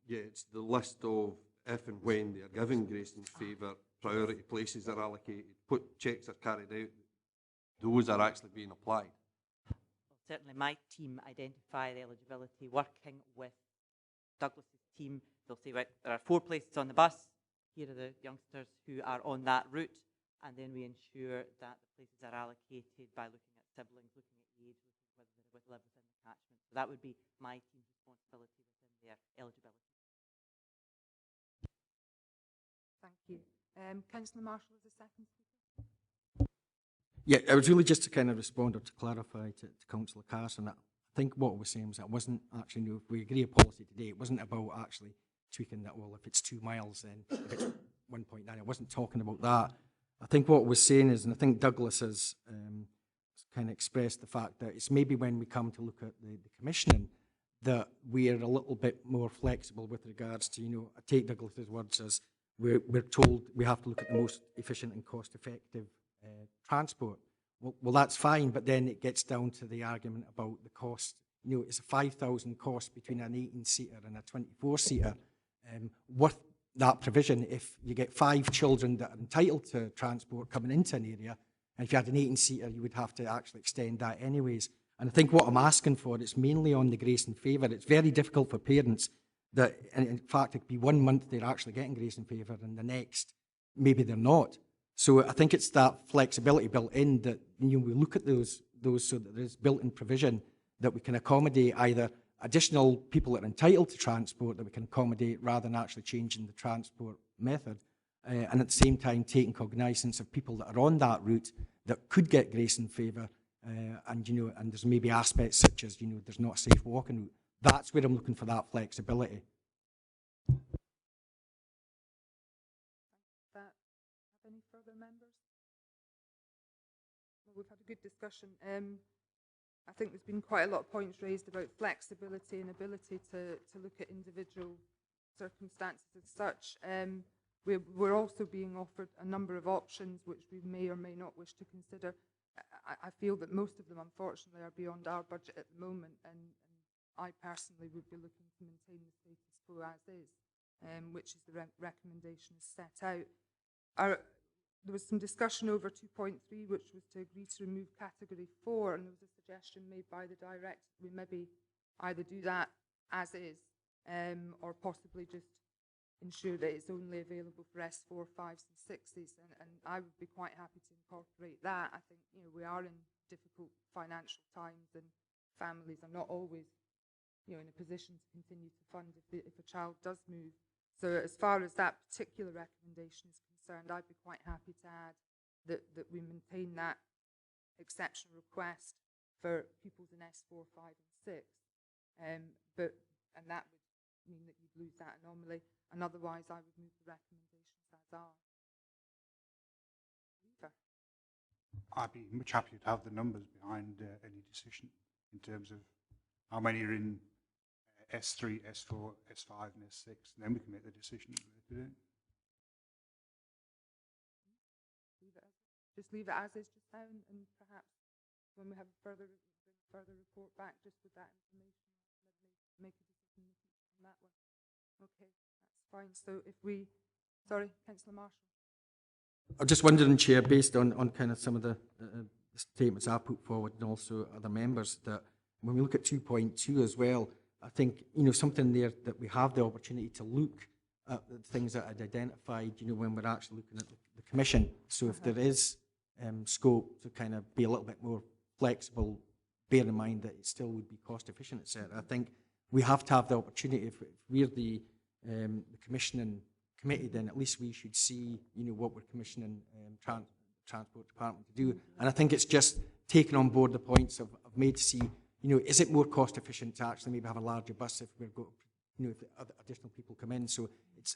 Yeah, it's the list of if and when they are given grace and favour, priority places are allocated, checks are carried out, those are actually being applied. Well, certainly my team identify the eligibility, working with Douglas's team. They'll say, right, there are 4 places on the bus, here are the youngsters who are on that route, and then we ensure that the places are allocated by looking at siblings, looking at age, looking at whether they live within the catchment. So that would be my team's responsibility within their eligibility. Thank you. Councillor Marshall is the second speaker. Yeah, it was really just to kind of respond or to clarify to Councillor Carson that I think what I was saying was that it wasn't actually, you know, if we agree a policy today, it wasn't about actually tweaking that, well, if it's 2 miles, then if it's 1.9, I wasn't talking about that. I think what I was saying is, and I think Douglas has kind of expressed the fact that it's maybe when we come to look at the commissioning that we're a little bit more flexible with regards to, you know, I take Douglas's words as we're told we have to look at the most efficient and cost-effective transport. Well, that's fine, but then it gets down to the argument about the cost. You know, it's a 5,000 cost between an 18-seater and a 24-seater. Worth that provision if you get 5 children that are entitled to transport coming into an area, and if you had an 18-seater, you would have to actually extend that anyways. And I think what I'm asking for is mainly on the grace and favour. It's very difficult for parents that, and in fact, it could be 1 month they're actually getting grace and favour, and the next, maybe they're not. So I think it's that flexibility built in that, you know, we look at those so that there's built-in provision that we can accommodate either additional people that are entitled to transport that we can accommodate rather than actually changing the transport method, and at the same time taking cognizance of people that are on that route that could get grace and favour, and, you know, and there's maybe aspects such as, you know, there's not a safe walking route. That's where I'm looking for that flexibility. Have any further members? Well, we've had a good discussion. I think there's been quite a lot of points raised about flexibility and ability to look at individual circumstances as such. We're also being offered a number of options which we may or may not wish to consider. I feel that most of them, unfortunately, are beyond our budget at the moment, and I personally would be looking to maintain the status quo as is, which is the recommendation set out. There was some discussion over 2.3, which was to agree to remove category 4, and there was a suggestion made by the director we maybe either do that as is, or possibly just ensure that it's only available for S4, 5s and 6s, and I would be quite happy to incorporate that. I think, you know, we are in difficult financial times, and families are not always, you know, in a position to continue to fund if a child does move. So as far as that particular recommendation is concerned, I'd be quite happy to add that we maintain that exceptional request for pupils in S4, 5 and 6. And that would mean that you'd lose that anomaly, and otherwise I would move the recommendations as are. I'd be much happier to have the numbers behind any decision in terms of how many are in S3, S4, S5 and S6, and then we can make the decision. Just leave it as is just now, and perhaps when we have a further report back just with that information, make a decision on that one. Okay, that's fine. So if we, sorry, Councillor Marshall. I'm just wondering, Chair, based on kind of some of the statements I put forward and also other members, that when we look at 2.2 as well, I think, you know, something there that we have the opportunity to look at the things that I'd identified, you know, when we're actually looking at the Commission. So if there is scope to kind of be a little bit more flexible, bear in mind that it still would be cost efficient, etc. I think we have to have the opportunity, if we're the commissioning committee, then at least we should see, you know, what we're commissioning Transport Department to do. And I think it's just taking on board the points I've made to see, you know, is it more cost efficient to actually maybe have a larger bus if we've got, you know, if additional people come in. So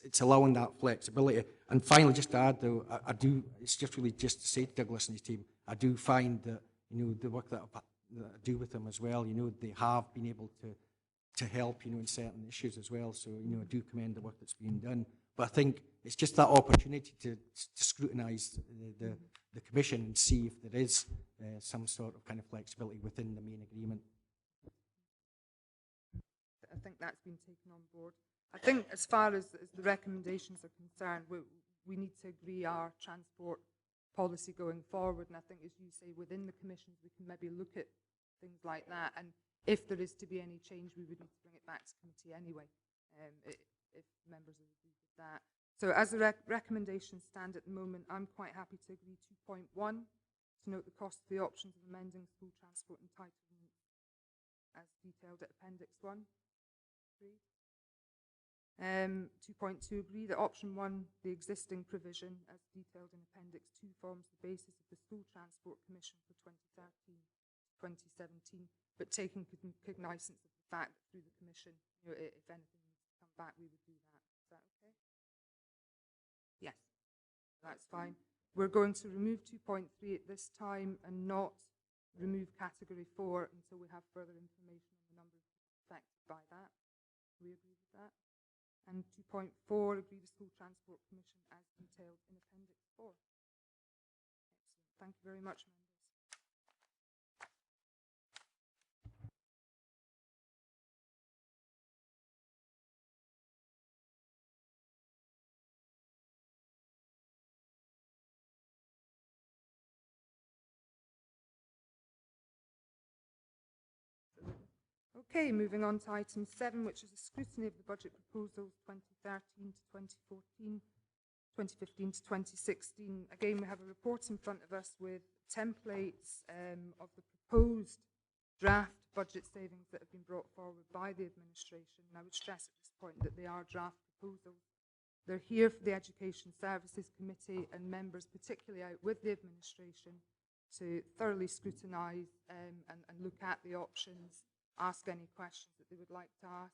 it's allowing that flexibility. And finally, just to add though, I do, it's just really just to say to Douglas and his team, I do find that, you know, the work that that I do with them as well, you know, they have been able to help, you know, in certain issues as well. So, you know, I do commend the work that's being done. But I think it's just that opportunity to scrutinise the Commission and see if there is some sort of kind of flexibility within the main agreement. I think that's been taken on board. I think as far as the recommendations are concerned, we need to agree our transport policy going forward. And I think, as you say, within the commissions, we can maybe look at things like that. And if there is to be any change, we would need to bring it back to committee anyway, if members would agree with that. So as the recommendations stand at the moment, I'm quite happy to agree 2.1, to note the cost of the options of amending school transport entitlement as detailed at Appendix 1. 2.2, agree that option 1, the existing provision as detailed in Appendix 2, forms the basis of the School Transport Commission for 2013-2017, but taking cognizance of the fact that through the Commission, you know, if anything needs to come back, we would do that. Is that okay? Yes, that's fine. We're going to remove 2.3 at this time and not remove category 4 until we have further information on the number of people affected by that. Do we agree with that? And 2.4, agree the School Transport Commission as detailed in Appendix 4. Excellent. Thank you very much, members. Okay, moving on to item 7, which is a scrutiny of the budget proposals 2013 to 2014, 2015 to 2016. Again, we have a report in front of us with templates of the proposed draft budget savings that have been brought forward by the administration. And I would stress at this point that they are draft proposals. They're here for the Education Services Committee and members, particularly out with the administration, to thoroughly scrutinise and look at the options, ask any questions that they would like to ask.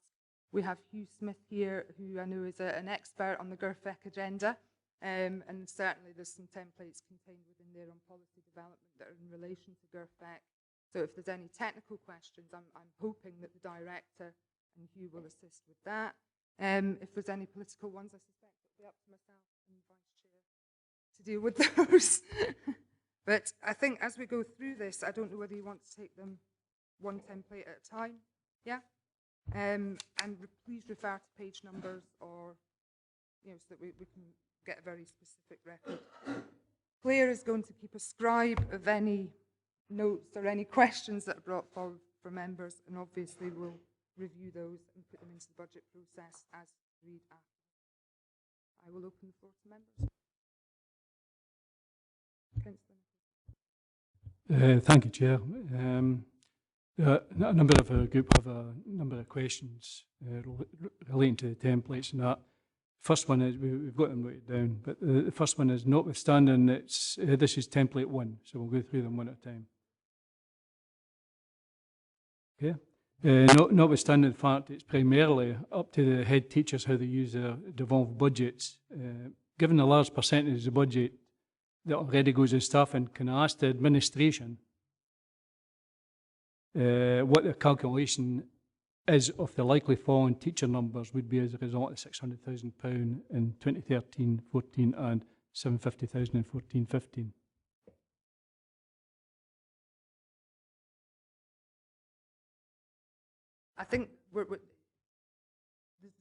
We have Hugh Smith here, who I know is an expert on the GERFEC agenda, and certainly there's some templates contained within there on policy development that are in relation to GERFEC. So if there's any technical questions, I'm hoping that the director and Hugh will assist with that. If there's any political ones, I suspect it'll be up to myself and Vice Chair to deal with those. But I think as we go through this, I don't know whether you want to take them one template at a time, yeah? And please refer to page numbers or, you know, so that we can get a very specific record. Claire is going to keep a scribe of any notes or any questions that are brought forward for members, and obviously we'll review those and put them into the budget process as agreed after. I will open the floor to members. Councillor. Thank you, Chair. A number of our group have a number of questions relating to the templates and that. First one is, we've got them noted down, but the first one is notwithstanding this is template 1, so we'll go through them one at a time. Okay. Notwithstanding the fact it's primarily up to the head teachers how they use their devolved budgets, given the large percentage of the budget that already goes in staffing, can I ask the administration what the calculation is of the likely fall in teacher numbers would be as a result of £600,000 in 2013-14 and £750,000 in 14-15? I think there's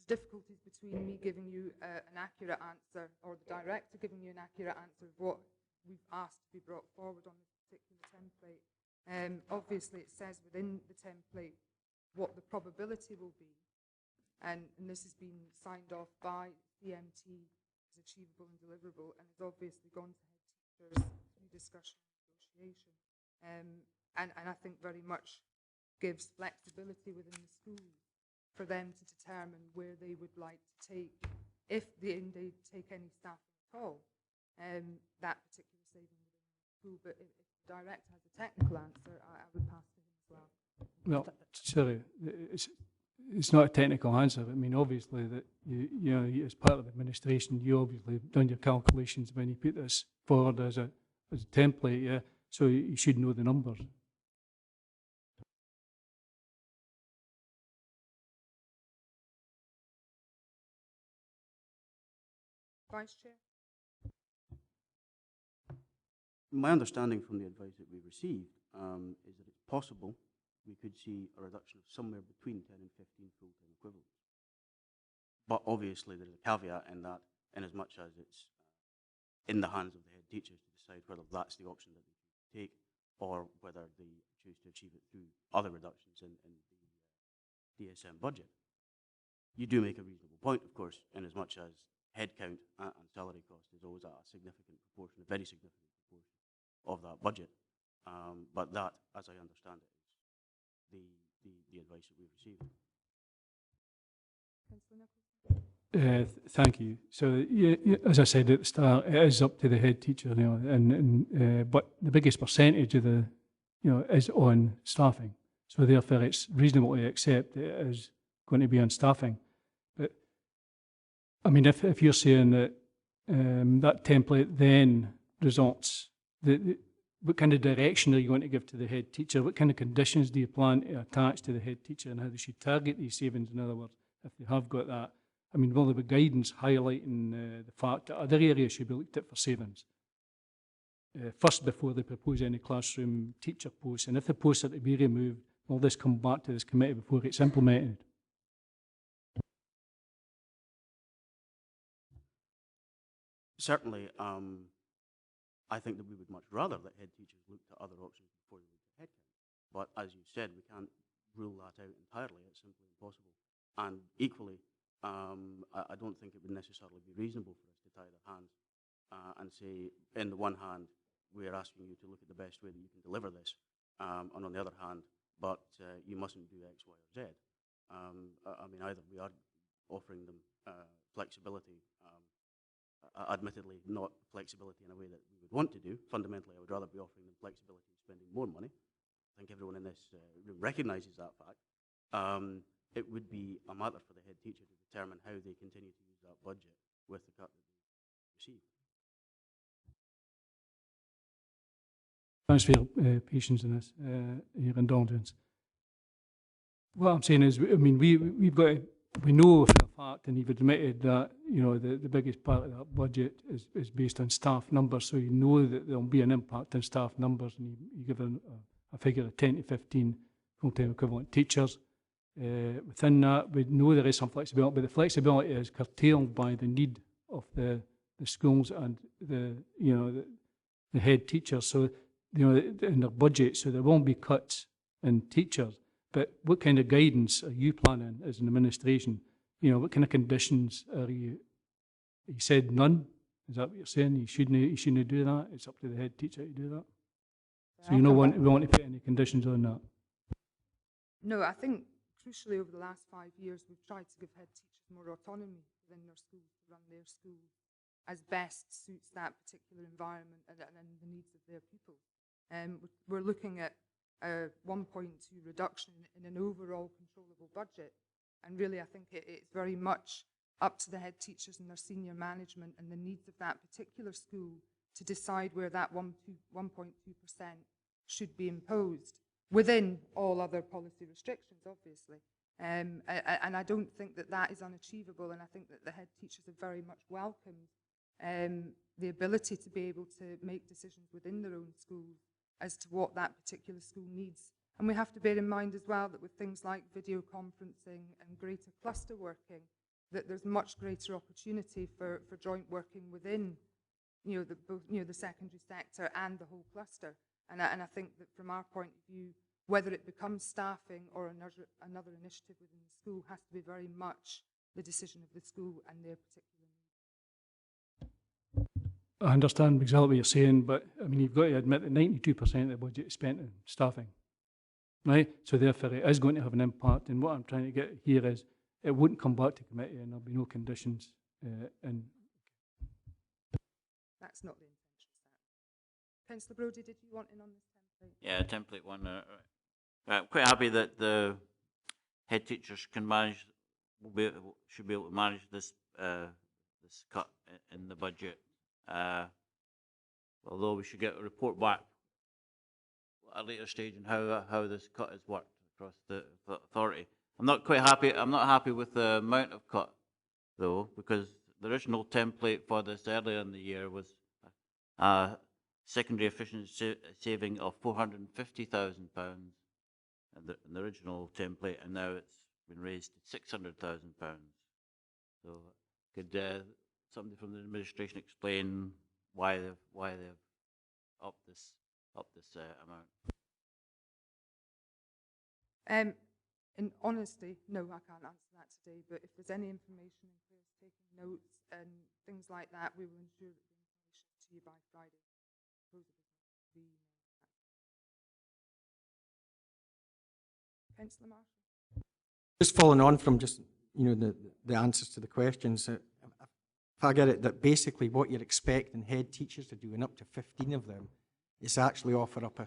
difficulties between me giving you an accurate answer or the director giving you an accurate answer of what we've asked to be brought forward on this particular template. Obviously, it says within the template what the probability will be, and this has been signed off by CMT as achievable and deliverable, and has obviously gone to head teachers through discussion and negotiation, and I think very much gives flexibility within the schools for them to determine where they would like to take, if they indeed take any staff at all, that particular saving within the school. But if the director has a technical answer, I would pass to him as well. Well, sorry, it's not a technical answer. I mean, obviously, that you know, as part of the administration, you obviously done your calculations when you put this forward as a template, yeah. So you should know the numbers. Vice Chair? My understanding from the advice that we received is that it's possible we could see a reduction of somewhere between 10 and 15 full-time equivalents. But obviously there is a caveat in that, in as much as it's in the hands of the head teachers to decide whether that's the option that they choose to take or whether they choose to achieve it through other reductions in the DSM budget. You do make a reasonable point, of course, in as much as headcount and salary cost is always a significant proportion, a very significant proportion of that budget. But that, as I understand it, is the advice that we've received. Thank you. So, as I said at the start, it is up to the head teacher, but the biggest percentage of the, is on staffing. So therefore, it's reasonable to accept it is going to be on staffing. But I mean, if you're saying that that template then results, what kind of direction are you going to give to the head teacher? What kind of conditions do you plan to attach to the head teacher and how they should target these savings? In other words, if they have got that, I mean, will there be guidance highlighting the fact that other areas should be looked at for savings? First, before they propose any classroom teacher posts, and if the posts are to be removed, will this come back to this committee before it's implemented? Certainly, I think that we would much rather that head teachers look to other options before they look at headcount. But as you said, we can't rule that out entirely. It's simply impossible. And equally, I don't think it would necessarily be reasonable for us to tie their hands and say, in the one hand, we're asking you to look at the best way that you can deliver this, and on the other hand, but you mustn't do X, Y, or Z. I mean, either we are offering them flexibility, admittedly not flexibility in a way that we would want to do. Fundamentally, I would rather be offering them flexibility in spending more money. I think everyone in this room recognises that fact. It would be a matter for the head teacher to determine how they continue to use that budget with the cut that they receive. Thanks for your patience in this, your indulgence. What I'm saying is, I mean, we've got, we know for a fact, and you've admitted that, the biggest part of that budget is based on staff numbers, so you know that there'll be an impact on staff numbers, and you give a figure of 10 to 15 full-time equivalent teachers. Within that, we know there is some flexibility, but the flexibility is curtailed by the need of the schools and the head teachers. So, in their budget, so there won't be cuts in teachers. But what kind of guidance are you planning as an administration? What kind of conditions are you? You said none. Is that what you're saying? You shouldn't do that. It's up to the head teacher to do that. So we want to put any conditions on that. No, I think crucially over the last 5 years we've tried to give head teachers more autonomy within their schools to run their school as best suits that particular environment and the needs of their pupils. We're looking at a 1.2 reduction in an overall controllable budget, and really I think it's very much up to the head teachers and their senior management and the needs of that particular school to decide where that 1.2% should be imposed within all other policy restrictions, obviously. And I don't think that is unachievable, and I think that the head teachers have very much welcomed the ability to be able to make decisions within their own schools as to what that particular school needs. And we have to bear in mind as well that with things like video conferencing and greater cluster working, that there's much greater opportunity for joint working within the secondary sector and the whole cluster. And I think that from our point of view, whether it becomes staffing or another initiative within the school has to be very much the decision of the school and their particular needs. I understand exactly what you're saying, but I mean, you've got to admit that 92% of the budget is spent on staffing, right? So therefore it is going to have an impact, and what I'm trying to get here is it wouldn't come back to committee and there'll be no conditions in. That's not the intention, sir. Councillor Brodie, did you want in on this template? Yeah, template one. I'm quite happy that the head teachers can manage, should be able to manage this this cut in the budget. Although we should get a report back at a later stage on how this cut has worked across the authority. I'm not quite happy. I'm not happy with the amount of cut, though, because the original template for this earlier in the year was a secondary efficiency saving of £450,000 in the original template, and now it's been raised to £600,000. So could somebody from the administration explain why they've upped this amount? In honesty, no, I can't answer that today, but if there's any information in Claire's taking notes and things like that, we will ensure that the information to you by Friday. Councillor Marshall. Just following on from just, the answers to the questions, if I get it, that basically what you're expecting head teachers to do, and up to 15 of them, is actually offer up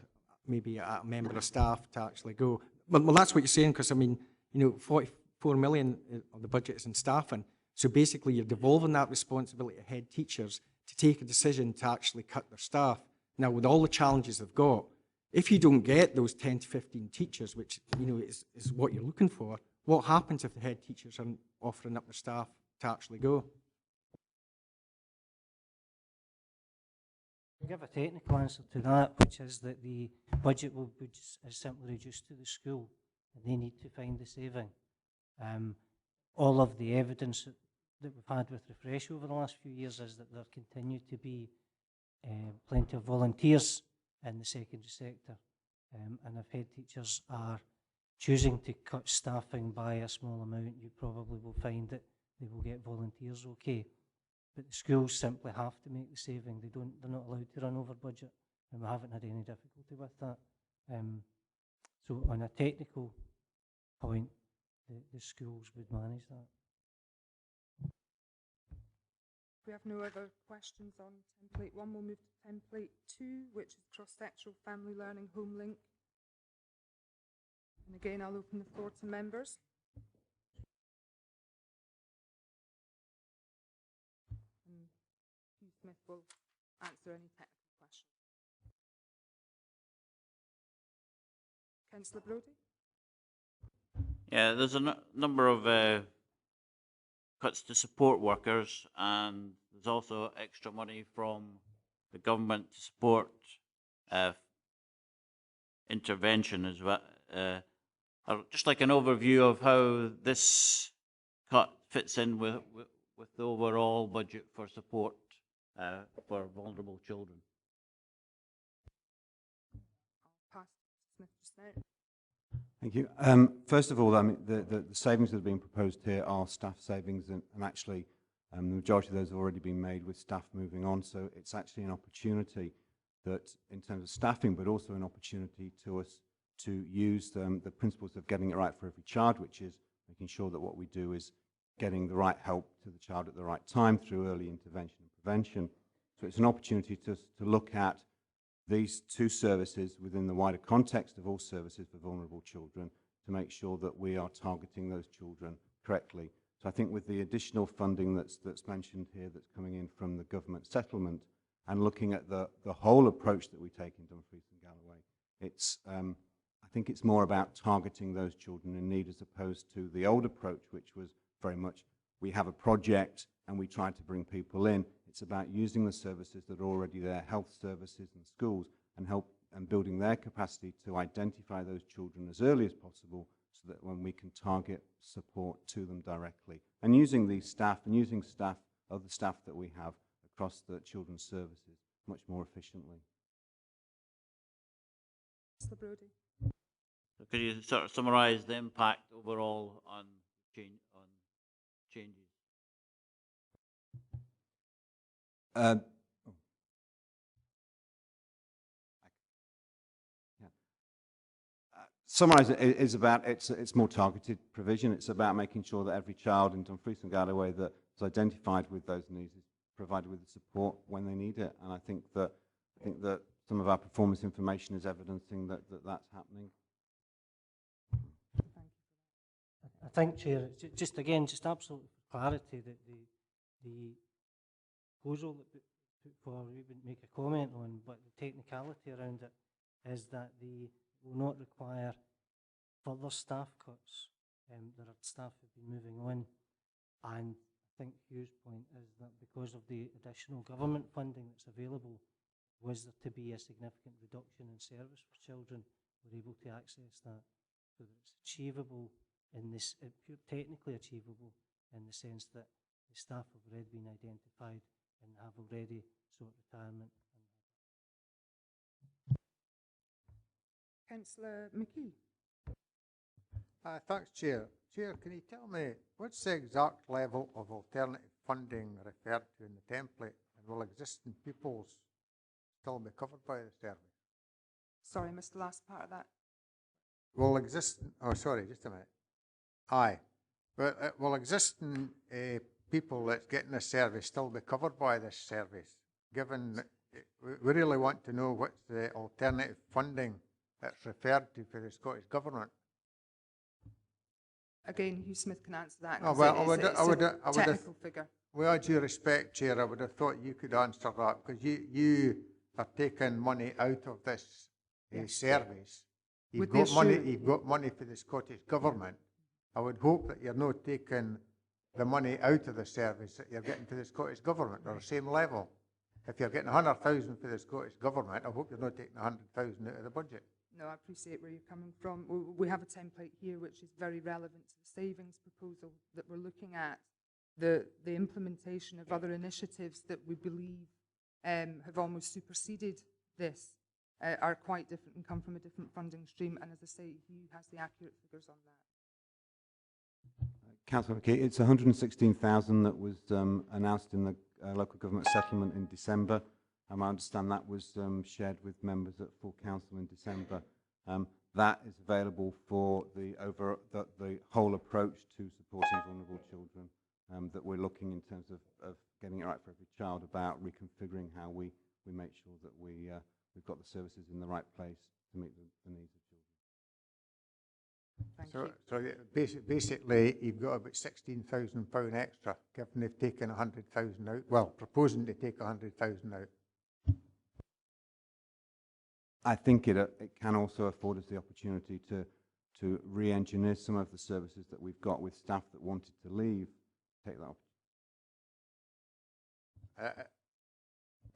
maybe a member of staff to actually go. Well, that's what you're saying, because, 44 million of the budget is in staffing. So basically you're devolving that responsibility to head teachers to take a decision to actually cut their staff. Now, with all the challenges they've got, if you don't get those 10 to 15 teachers, which, is what you're looking for, what happens if the head teachers aren't offering up their staff to actually go? I'll give a technical answer to that, which is that the budget will be simply reduced to the school, and they need to find the saving. All of the evidence that we've had with Refresh over the last few years is that there continue to be plenty of volunteers in the secondary sector, and if head teachers are choosing to cut staffing by a small amount, you probably will find that they will get volunteers okay. But the schools simply have to make the saving. They're not allowed to run over budget, and we haven't had any difficulty with that. So on a technical point, the schools would manage that. If we have no other questions on template 1, we'll move to template 2, which is cross-sectoral family learning home link. And again, I'll open the floor to members. And Hugh Smith will answer any technical questions. Councillor Brodie? Yeah, there's a number of cuts to support workers, and there's also extra money from the government to support intervention as well. I'd just like an overview of how this cut fits in with the overall budget for support for vulnerable children. I'll pass to Smith just now. Thank you. First of all, the savings that are being proposed here are staff savings, and actually the majority of those have already been made with staff moving on. So it's actually an opportunity that, in terms of staffing, but also an opportunity to us to use the principles of getting it right for every child, which is making sure that what we do is getting the right help to the child at the right time through early intervention and prevention. So it's an opportunity to look at these two services within the wider context of all services for vulnerable children to make sure that we are targeting those children correctly. So I think with the additional funding that's mentioned here that's coming in from the government settlement and looking at the whole approach that we take in Dumfries and Galloway, it's I think it's more about targeting those children in need as opposed to the old approach, which was very much we have a project and we try to bring people in. It's about using the services that are already there, health services and schools, and building their capacity to identify those children as early as possible so that when we can target support to them directly. And using these staff and using other staff that we have across the children's services much more efficiently. Mr. Brodie. So could you sort of summarise the impact overall on changes? Summarise it is about it's more targeted provision. It's about making sure that every child in Dumfries and Galloway that is identified with those needs is provided with the support when they need it. And I think that some of our performance information is evidencing that's happening. I think, Chair, just absolute clarity that the proposal that we put forward, we wouldn't make a comment on, but the technicality around it is that they will not require further staff cuts. There are staff who have been moving on, and think Hugh's point is that because of the additional government funding that's available, was there to be a significant reduction in service for children, we're able to access that, so that it's achievable in this, technically achievable in the sense that the staff have already been identified and have already sought retirement. Councillor McKee. Thanks, Chair. Chair, can you tell me what's the exact level of alternative funding referred to in the template, and will existing pupils still be covered by the service? Sorry, I missed the last part of that. Will existing, oh sorry, just a minute. Aye, but will existing people that's getting this service still be covered by this service? Given that we really want to know what's the alternative funding that's referred to for the Scottish Government. Again, Hugh Smith can answer that. Oh, well, it's a technical figure. With all due respect, Chair, I would have thought you could answer that, because you are taking money out of this service. You've got money for the Scottish Government. I would hope that you're not taking the money out of the service that you're getting for the Scottish Government, or the same level. If you're getting 100,000 for the Scottish Government, I hope you're not taking 100,000 out of the budget. No, I appreciate where you're coming from. We have a template here which is very relevant to the savings proposal that we're looking at. The implementation of other initiatives that we believe have almost superseded this are quite different and come from a different funding stream. And as I say, Hugh has the accurate figures on that. Councillor McKee, it's 116,000 that was announced in the local government settlement in December. I understand that was shared with members at full council in December. That is available for the whole approach to supporting vulnerable children that we're looking in terms of getting it right for every child, about reconfiguring how we make sure that we've got the services in the right place to meet the needs of children. So basically, you've got about £16,000 extra, given they've taken 100,000 out. Well, proposing to take 100,000 out. I think it can also afford us the opportunity to re-engineer some of the services that we've got with staff that wanted to leave. Take that opportunity.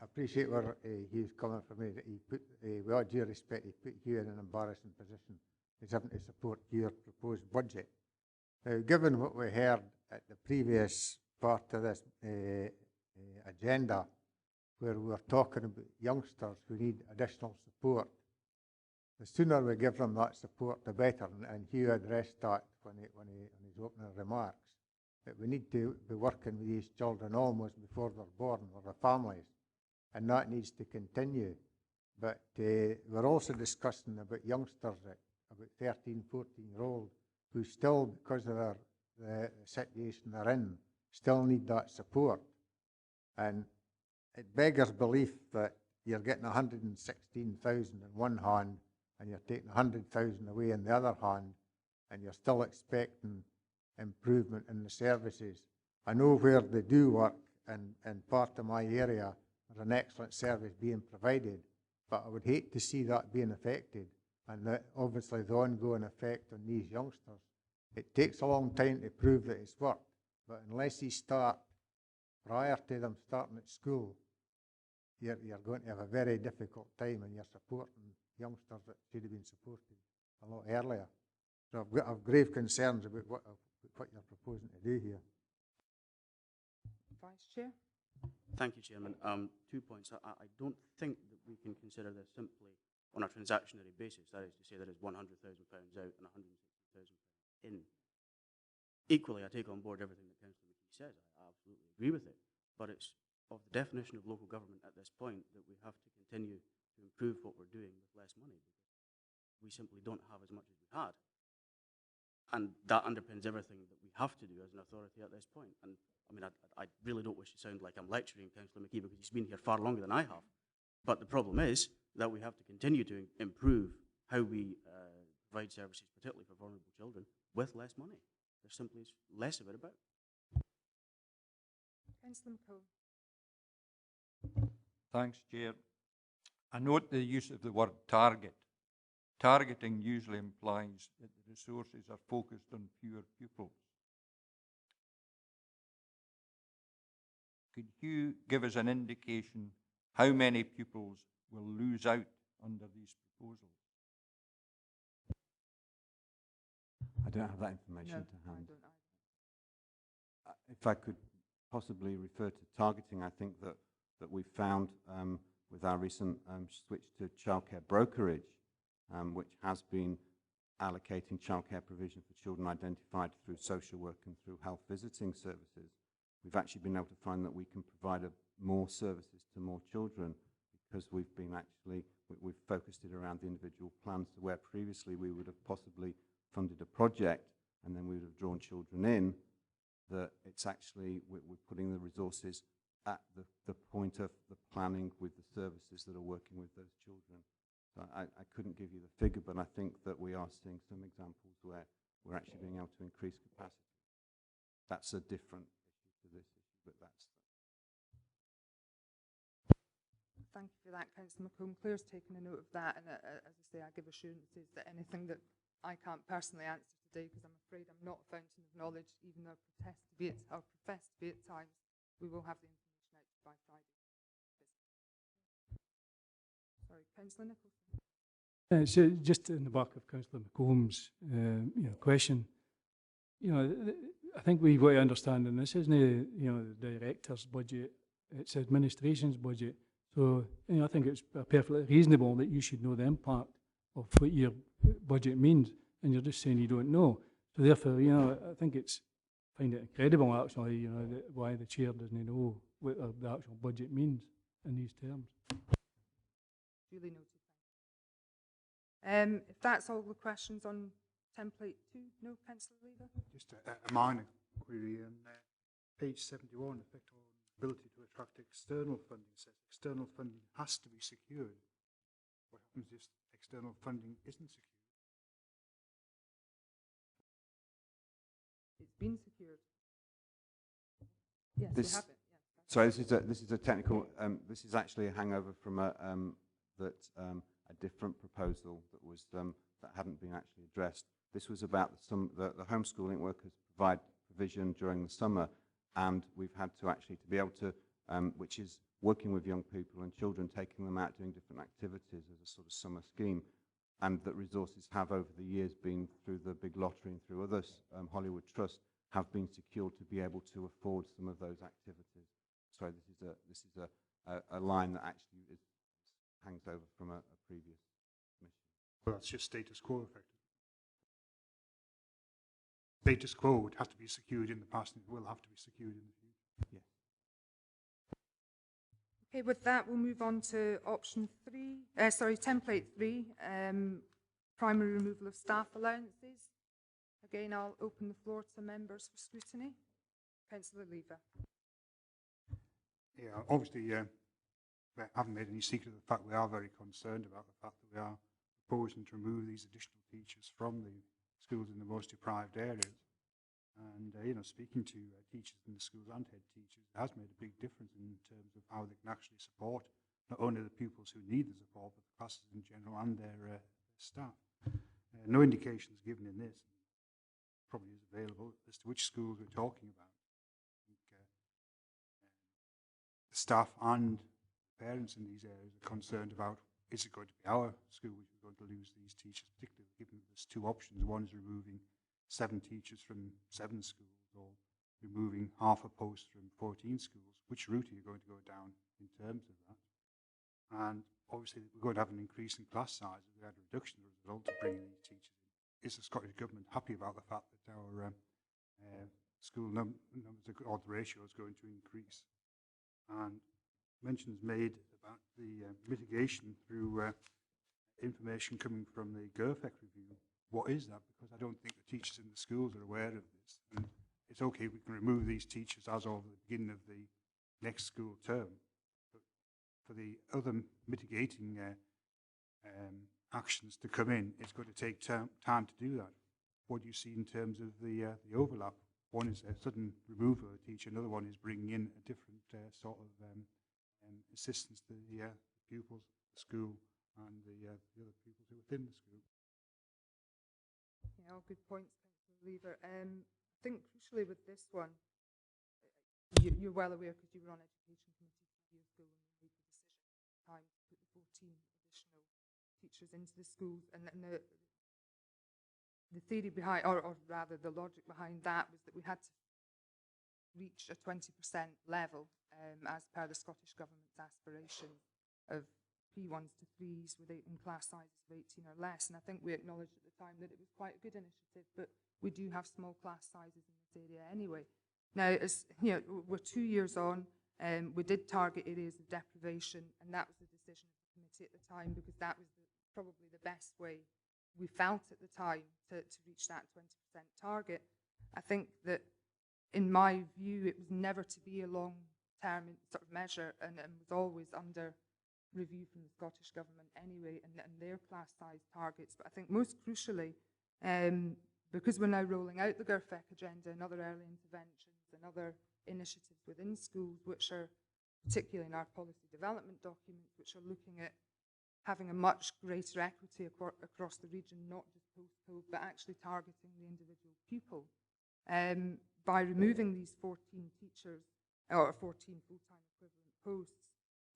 I appreciate where Hugh's coming from. With all due respect, he put Hugh in an embarrassing position. He's having to support your proposed budget. Now, given what we heard at the previous part of this agenda, where we were talking about youngsters who need additional support, the sooner we give them that support, the better. And Hugh addressed that when in his opening remarks, that we need to be working with these children almost before they're born, or their families, and that needs to continue. But we're also discussing about youngsters, about 13, 14-year-olds, who still, because of the situation they're in, still need that support. And it beggars belief that you're getting 116,000 in one hand and you're taking 100,000 away in the other hand, and you're still expecting improvement in the services. I know where they do work, and part of my area, there's an excellent service being provided, but I would hate to see that being affected, and obviously the ongoing effect on these youngsters. It takes a long time to prove that it's worked, but unless you start prior to them starting at school, you're going to have a very difficult time, and you're supporting youngsters that should have been supported a lot earlier. So I've grave concerns about what you're proposing to do here. Vice Chair. Thank you, Chairman. 2 points. I don't think that we can consider this simply on a transactionary basis. That is to say, there is £100,000 out and £160,000 in. Equally, I take on board everything that Councillor McKee says. I absolutely agree with it. But it's of the definition of local government at this point that we have to continue to improve what we're doing with less money, because we simply don't have as much as we had. And that underpins everything that we have to do as an authority at this point. And I mean, I really don't wish to sound like I'm lecturing Councillor McKee, because he's been here far longer than I have. But the problem is that we have to continue to improve how we provide services, particularly for vulnerable children, with less money. There simply is less of it about. Councillor McCall. Thanks, Chair. I note the use of the word target. Targeting usually implies that the resources are focused on fewer pupils. Could you give us an indication how many pupils will lose out under these proposals? I don't have that information No, to I hand. don't either. If I could possibly refer to targeting, I think that we've found with our recent switch to childcare brokerage, which has been allocating childcare provision for children identified through social work and through health visiting services, we've actually been able to find that we can provide more services to more children because we've focused it around the individual plans, where previously we would have possibly funded a project and then we would have drawn children in, that it's actually, we're putting the resources at the point of the planning with the services that are working with those children. So I couldn't give you the figure, but I think that we are seeing some examples where we're actually being able to increase capacity. That's a different issue to this issue, but that's... Thank you for that, Councillor McComb. Claire's taken a note of that, and as I say, I give assurances that anything that I can't personally answer today, because I'm afraid I'm not a fountain of knowledge, even though I profess to be at times, we will have the information out by Friday. Sorry, Councillor Nicholson. So just in the back of Councillor McComb's question, I think we've got to understand, and this isn't the director's budget, it's administration's budget. So I think it's perfectly reasonable that you should know the impact of what your budget means, and you're just saying you don't know. So therefore, I think find it incredible actually, why the chair doesn't know what the actual budget means in these terms. Duly noted. If that's all the questions on template 2, no, Councillor Lever? Just a minor query on page 71, effect on ability to attract external funding. It says external funding has to be secured. What happens if external funding isn't secured? It's been secured. Yes, we have it. Yeah. Sorry, this is a technical. This is actually a hangover from a different proposal that was that hadn't been actually addressed. This was about the homeschooling workers provide provision during the summer, and we've had to actually be able to, which is working with young people and children, taking them out doing different activities as a sort of summer scheme, and that resources have over the years been through the big lottery and through others, Hollywood Trust, have been secured to be able to afford some of those activities. Sorry, this is a line that actually hangs over from a previous commission. Well, that's just status quo effect. Status quo would have to be secured in the past and it will have to be secured in the future. Yes. Okay, with that, we'll move on to option 3, template 3, primary removal of staff allowances. Again, I'll open the floor to members for scrutiny. Councillor Lever. Yeah, obviously, we haven't made any secret of the fact we are very concerned about the fact that we are proposing to remove these additional teachers from the schools in the most deprived areas. And, speaking to teachers in the schools and head teachers, it has made a big difference in terms of how they can actually support not only the pupils who need the support, but the classes in general and their staff. No indications given in this, probably is available, as to which schools we're talking about. I think the staff and parents in these areas are concerned about, is it going to be our school which is going to lose these teachers, particularly given that there's 2 options. One is removing 7 teachers from 7 schools, or removing half a post from 14 schools. Which route are you going to go down in terms of that? And obviously we're going to have an increase in class sizes. We had a reduction as a result of bringing these teachers in. Is the Scottish Government happy about the fact that our school numbers, or the ratio, is going to increase? And mentions made about the mitigation through information coming from the GERFEC review. What is that? Because I don't think the teachers in the schools are aware of this. And it's okay, we can remove these teachers as of the beginning of the next school term. But for the other mitigating actions to come in, it's going to take time to do that. What do you see in terms of the overlap? One is a sudden removal of a teacher, another one is bringing in a different sort of assistance to the pupils, the school, and the other pupils who are within the school. Yeah, all good points, Councillor Lever. I think crucially with this one, you're well aware because you were on Education Committee 2 years ago when we made the decision at the time to put the 14 additional teachers into the schools, and the theory behind, or rather the logic behind that, was that we had to reach a 20% level as per the Scottish Government's aspiration of P1s to 3s in class sizes of 18 or less. And I think we acknowledged at the time that it was quite a good initiative, but we do have small class sizes in this area anyway. Now, as you know, we're 2 years on, we did target areas of deprivation, and that was the decision of the committee at the time, because that was probably the best way we felt at the time to reach that 20% target. I think that, in my view, it was never to be a long-term sort of measure, and was always under review from the Scottish Government anyway, and their class size targets. But I think most crucially, because we're now rolling out the GIRFEC agenda and other early interventions and other initiatives within schools, which are, particularly in our policy development documents, which are looking at having a much greater equity across the region, not just postcode, but actually targeting the individual pupil. By removing these 14 teachers, or 14 full-time equivalent posts,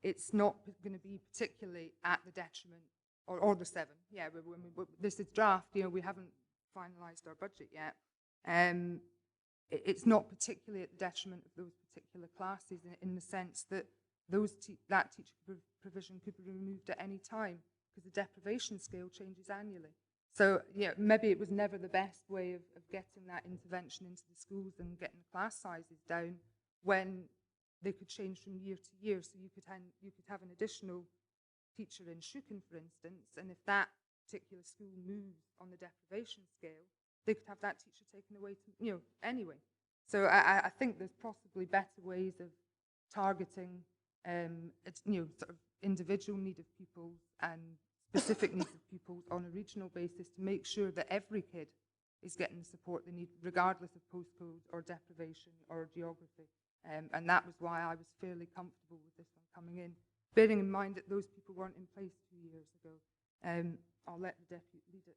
it's not going to be particularly at the detriment, or the 7. Yeah, this is draft, you know, we haven't finalised our budget yet. It's not particularly at the detriment of those particular classes in the sense that that teacher provision could be removed at any time, because the deprivation scale changes annually. So, yeah, maybe it was never the best way of getting that intervention into the schools and getting the class sizes down, when they could change from year to year. So you could have an additional teacher in Schuken, for instance, and if that particular school moves on the deprivation scale, they could have that teacher taken away anyway. So I think there's possibly better ways of targeting sort of individual need of pupils and specific needs of pupils on a regional basis, to make sure that every kid is getting the support they need, regardless of postcode or deprivation or geography. And that was why I was fairly comfortable with this one coming in, bearing in mind that those people weren't in place 2 years ago. I'll let the deputy leader,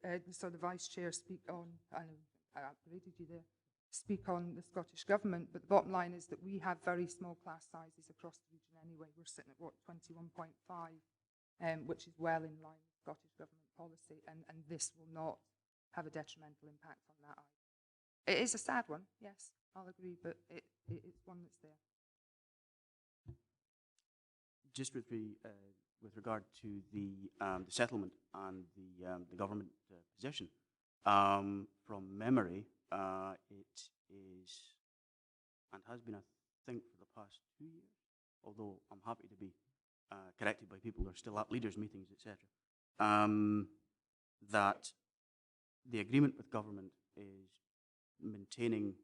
the vice chair, speak on. I know I upgraded you there. Speak on the Scottish Government, but the bottom line is that we have very small class sizes across the region anyway. We're sitting at 21.5, which is well in line with Scottish Government policy, and this will not have a detrimental impact on that either. It is a sad one, yes, I'll agree, but it's one that's there. Just with regard to the settlement and the government position, from memory, it is and has been, I think, for the past 2 years, although I'm happy to be corrected by people who are still at leaders' meetings, etc., that the agreement with government is maintaining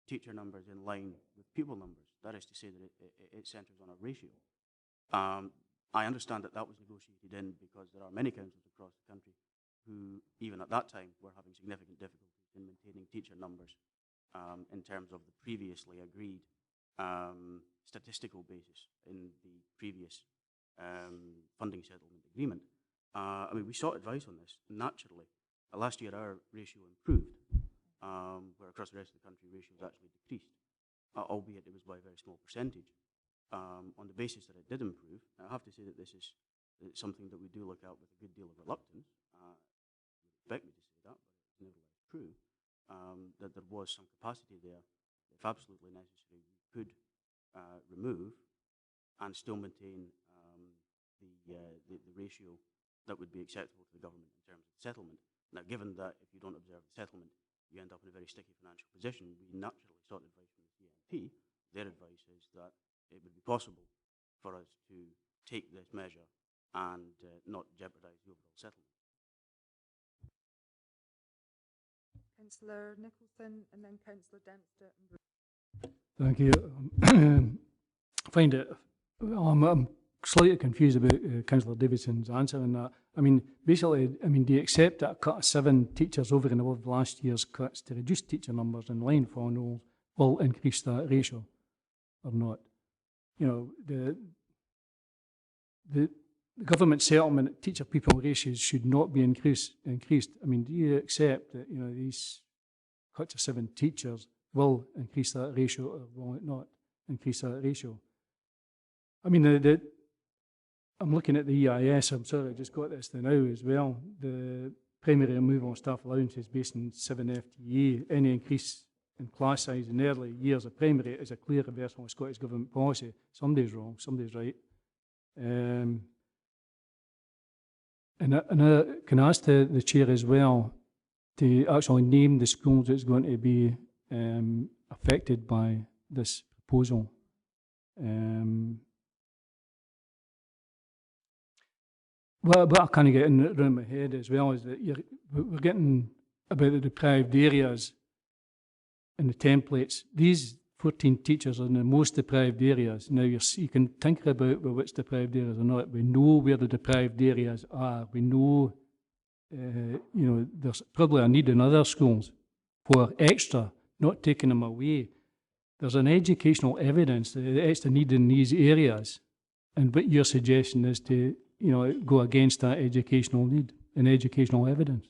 teacher numbers in line with pupil numbers. That is to say that it centres on a ratio. I understand that was negotiated in because there are many councils across the country who, even at that time, were having significant difficulties in maintaining teacher numbers in terms of the previously agreed statistical basis in the previous funding settlement agreement. I mean, we sought advice on this. Naturally, last year our ratio improved, where across the rest of the country ratios actually decreased, albeit it was by a very small percentage. On the basis that it did improve, I have to say that this is something that we do look at with a good deal of reluctance. You expect me to say that, but it's nevertheless true, that there was some capacity there, if absolutely necessary, we could remove and still maintain the ratio that would be acceptable to the government in terms of the settlement. Now, given that if you don't observe the settlement, you end up in a very sticky financial position, we naturally sought advice from the CNP. Their advice is that it would be possible for us to take this measure and not jeopardise the overall settlement. Councillor Nicholson and then Councillor Dempster. Thank you. I find it, I'm slightly confused about Councillor Davidson's answer on that. I mean, basically, do you accept that a cut of 7 teachers over and above last year's cuts to reduce teacher numbers in line for will increase that ratio or not? You know, the government settlement teacher pupil ratios should not be increased. I mean, do you accept that, you know, these cuts of 7 teachers will increase that ratio or will it not increase that ratio? I mean, I'm looking at the EIS, I'm sorry, I just got this now as well. The primary removal of staff allowance is based on 7 FTE. Any increase in class size in early years of primary is a clear reversal of Scottish Government policy. Somebody's wrong, somebody's right. And I can ask the Chair as well to actually name the schools that's going to be affected by this proposal. Well, what I kind of get around my head as well is that we're getting about the deprived areas in the templates. These 14 teachers are in the most deprived areas. Now, you can think about which deprived areas or not. We know where the deprived areas are. We know, you know, there's probably a need in other schools for extra, not taking them away. There's an educational evidence that the extra need in these areas. And what your suggestion is to, you know, go against that educational need and educational evidence.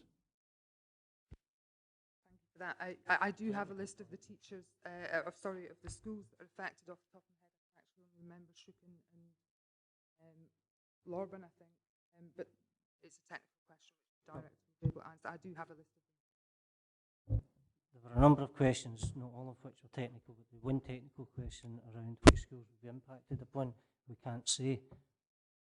That. I do have a list of the teachers, of the schools that are affected off the top of my head. I actually only remember Schuken and Lorban, I think. But it's a technical question which the director will be able to answer. I do have a list of them. There were a number of questions, not all of which were technical, but the one technical question around which schools will be impacted upon, we can't say.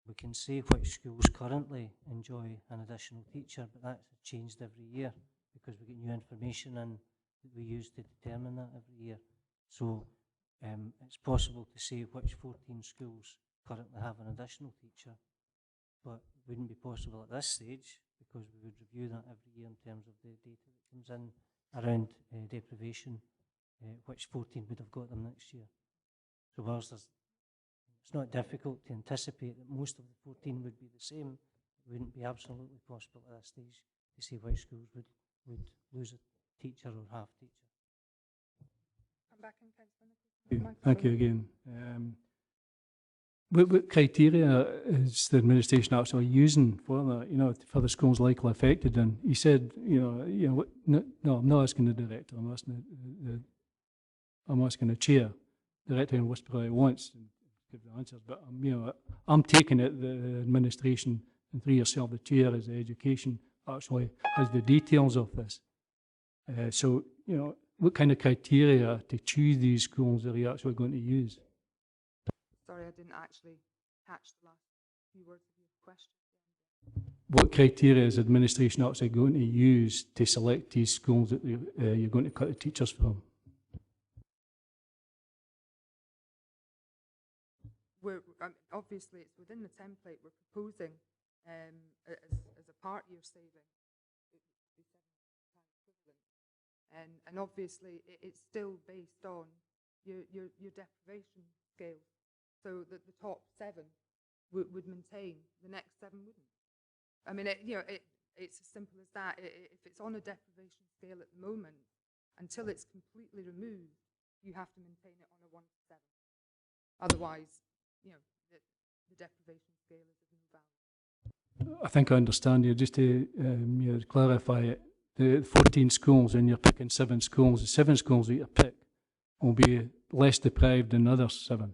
We can say which schools currently enjoy an additional teacher, but that's changed every year because we get new information and that we use to determine that every year. So it's possible to say which 14 schools currently have an additional teacher, but it wouldn't be possible at this stage because we would review that every year in terms of the data that comes in around deprivation, which 14 would have got them next year. So whilst it's not difficult to anticipate that most of the 14 would be the same, it wouldn't be absolutely possible at this stage to see which schools would lose a teacher or half teacher. Come back in, Councillor. Thank you again. What criteria is the administration actually using for that, you know, for the schools likely affected? And he said, no, I'm not asking the director, I'm asking the chair. The director can whisper what he wants and give the answers, but I'm taking it the administration, and through yourself, the chair as the education, actually has the details of this. So, what kind of criteria to choose these schools are you actually going to use? Sorry, I didn't actually catch the last few words of your question. What criteria is administration actually going to use to select these schools that you're going to cut the teachers from? Obviously, it's within the template we're proposing as a part year saving. And obviously, it's still based on your deprivation scale. So that the top 7 would maintain, the next 7 wouldn't. I mean, it's as simple as that. If it's on a deprivation scale at the moment, until it's completely removed, you have to maintain it on a 1 to 7. Otherwise, the deprivation scale is of no value. I think I understand you. Just to clarify it, the 14 schools, and you're picking 7 schools. The 7 schools that you pick will be less deprived than the other 7.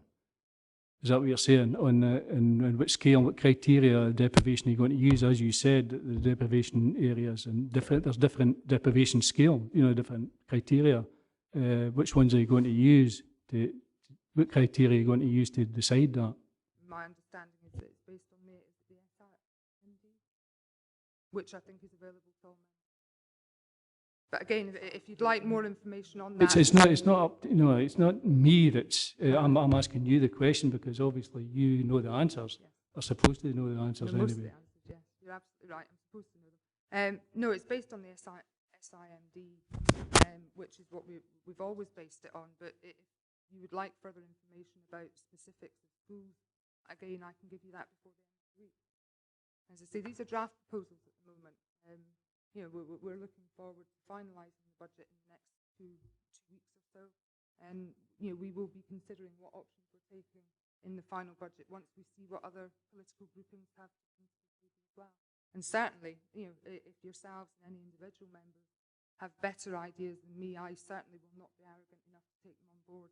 Is that what you're saying? On which scale, what criteria deprivation are you going to use? As you said, the deprivation areas and there's different deprivation scale, different criteria. Which ones are you going to use? What criteria are you going to use to decide that? My understanding is that it's based on the SIMD, which I think is available to all members. But again, if you'd like more information on that, it's not up. It's not me that's. I'm asking you the question because obviously you know the answers. Yes. Are supposed to know the answers most anyway. of the answers, yes, you're absolutely right. I'm supposed to know them. No, it's based on the SIMD, which is what we've always based it on. But if you would like further information about specifics of schools, again, I can give you that before the end of the week. As I say, these are draft proposals at the moment. We're looking forward to finalising the budget in the next two weeks or so, and we will be considering what options we're taking in the final budget once we see what other political groupings have to consider as well. And certainly, if yourselves and any individual members have better ideas than me, I certainly will not be arrogant enough to take them on board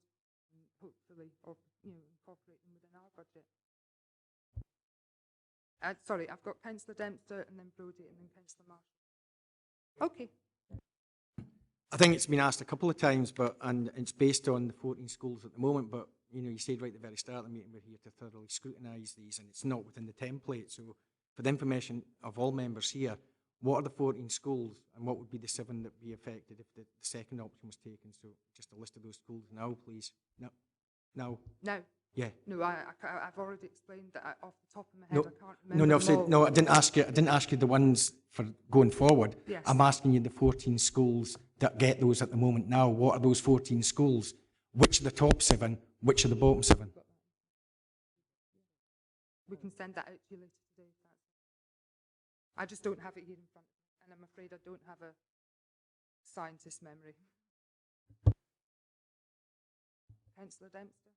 and hopefully, or incorporate them within our budget. Sorry, I've got Councillor Dempster and then Brodie and then Councillor Marshall. Okay. I think it's been asked a couple of times, and it's based on the 14 schools at the moment, but you said right at the very start of the meeting we're here to thoroughly scrutinise these, and it's not within the template. So for the information of all members here, what are the 14 schools and what would be the 7 that would be affected if the second option was taken? So just a list of those schools now, please. No. No. No. Yeah. No, I've already explained that off the top of my head. No, I can't remember. no, I've said, no, I didn't ask you the ones for going forward. Yes. I'm asking you the 14 schools that get those at the moment now. What are those 14 schools? Which are the top 7? Which are the bottom 7? We can send that out to you later today. I just don't have it here in front of me, and I'm afraid I don't have a scientist's memory. Councillor Dempster.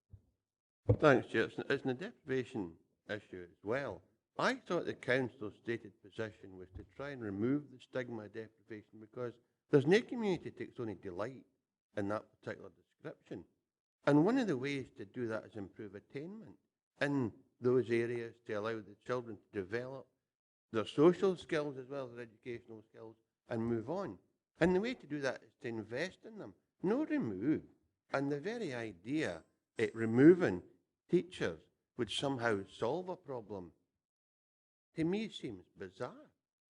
Thanks, Chair. It's an deprivation issue as well. I thought the council's stated position was to try and remove the stigma of deprivation because there's no community takes any delight in that particular description. And one of the ways to do that is improve attainment in those areas to allow the children to develop their social skills as well as their educational skills and move on. And the way to do that is to invest in them, not remove. And the very idea it removing teachers would somehow solve a problem, to me seems bizarre.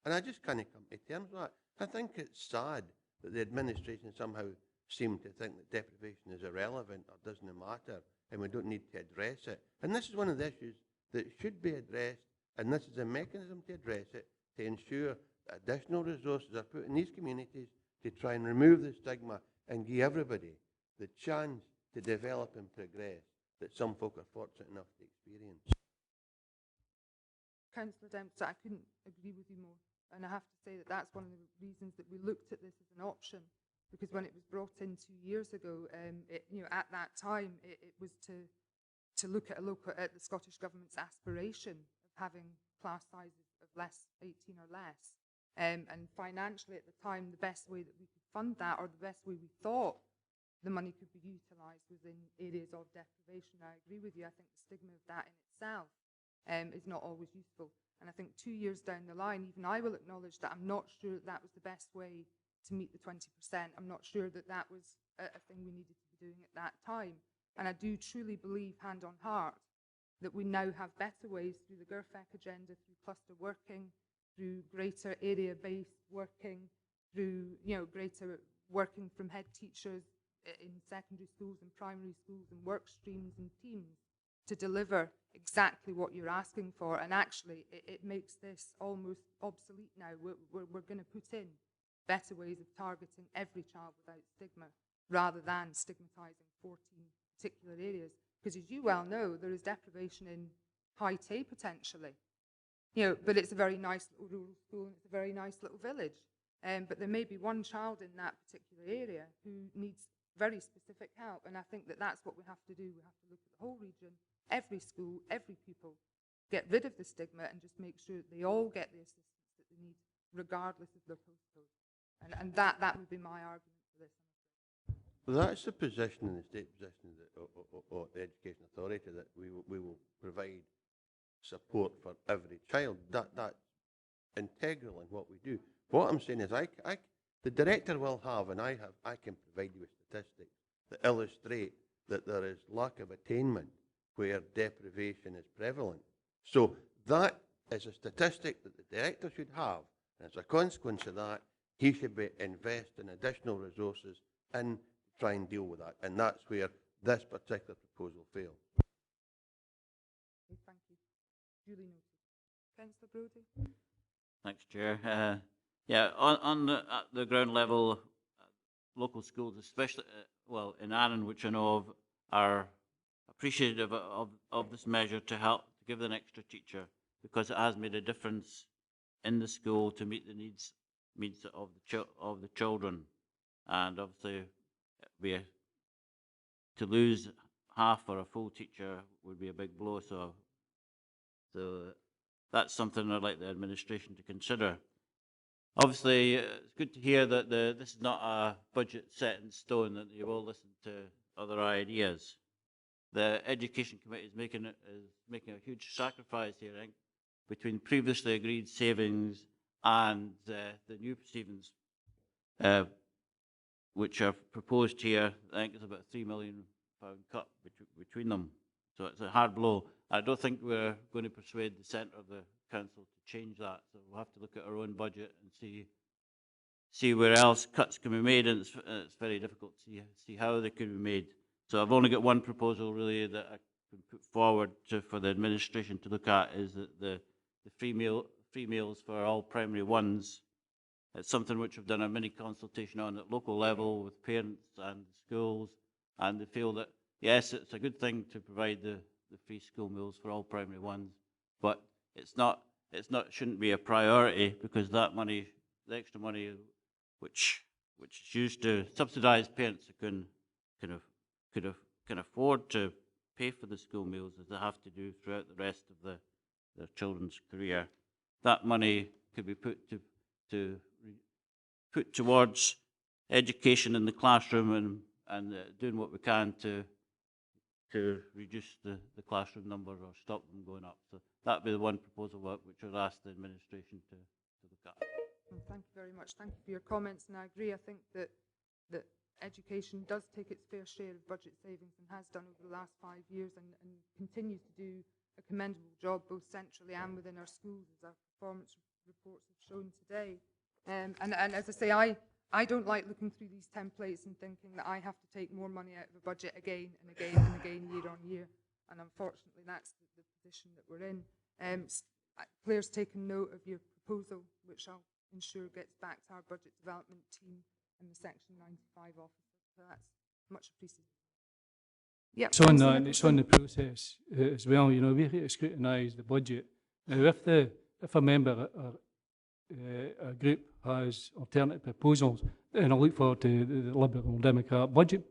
And I just can't come to terms with that. I think it's sad that the administration somehow seem to think that deprivation is irrelevant or doesn't matter and we don't need to address it. And this is one of the issues that should be addressed, and this is a mechanism to address it, to ensure that additional resources are put in these communities to try and remove the stigma and give everybody the chance to develop and progress that some folk are fortunate enough to experience. Councillor Dempster, I couldn't agree with you more. And I have to say that that's one of the reasons that we looked at this as an option, because when it was brought in 2 years ago, at that time, it was to look at the Scottish Government's aspiration of having class sizes of 18 or less. And financially at the time, the best way that we could fund that, or the best way we thought the money could be utilised, was in areas of deprivation. I agree with you. I think the stigma of that in itself is not always useful. And I think 2 years down the line, even I will acknowledge that I'm not sure that was the best way to meet the 20%. I'm not sure that that was a thing we needed to be doing at that time. And I do truly believe, hand on heart, that we now have better ways through the GIRFEC agenda, through cluster working, through greater area-based working, through greater working from head teachers in secondary schools and primary schools and work streams and teams to deliver exactly what you're asking for. And actually, it makes this almost obsolete now. We're going to put in better ways of targeting every child without stigma, rather than stigmatising 14 particular areas. Because as you well know, there is deprivation in High Tay potentially. But it's a very nice little rural school and it's a very nice little village. But there may be one child in that particular area who needs very specific help. And I think that that's what we have to do. We have to look at the whole region, every school, every pupil, get rid of the stigma and just make sure that they all get the assistance that they need, regardless of their postcode. And that would be my argument for this. That's the position in the state position of the Education Authority, that we will provide support for every child. That's integral in what we do. What I'm saying is the director will have, and I can provide you with statistics that illustrate that there is lack of attainment where deprivation is prevalent. So that is a statistic that the director should have, and as a consequence of that, he should be investing additional resources in to try and deal with that, and that's where this particular proposal failed. Okay, thank you. Duly noted. Councillor Brodie. Thanks, Chair. On the ground level, local schools, especially, in Arran, which I know of, are appreciative of this measure to help to give an extra teacher, because it has made a difference in the school to meet the needs of the children. And obviously, to lose half or a full teacher would be a big blow. So that's something I'd like the administration to consider. Obviously, it's good to hear that this is not a budget set in stone, that you will listen to other ideas. The Education Committee is making a huge sacrifice here, I think, between previously agreed savings and the new savings, which are proposed here. I think it's about a £3 million cut between them. So it's a hard blow. I don't think we're going to persuade the centre of the council to change that. So we'll have to look at our own budget and see where else cuts can be made, and it's very difficult to see how they could be made. So I've only got one proposal really that I can put forward for the administration to look at, is that the free meals for all primary ones. It's something which we've done a mini consultation on at local level with parents and schools, and they feel that yes, it's a good thing to provide the free school meals for all primary ones, but shouldn't be a priority, because that money, the extra money which is used to subsidise parents who can afford to pay for the school meals, as they have to do throughout the rest of their children's career. That money could be put towards education in the classroom and doing what we can to reduce the classroom numbers or stop them going up. So that would be the one proposal which I'd ask the administration to look at. Well, thank you very much. Thank you for your comments, and I agree. I think that education does take its fair share of budget savings and has done over the last 5 years, and continues to do a commendable job both centrally and within our schools, as our performance reports have shown today. And as I say, I don't like looking through these templates and thinking that I have to take more money out of a budget again and again and again, year on year. And unfortunately, that's the position that we're in. Claire's taken note of your proposal, which I'll ensure gets back to our budget development team and the Section 95 officer. So that's much appreciated. Yep, it's on that, and it's on the process as well. You know, we have to scrutinise the budget. Now, if a member or a group has alternative proposals, then I look forward to the Liberal Democrat budget,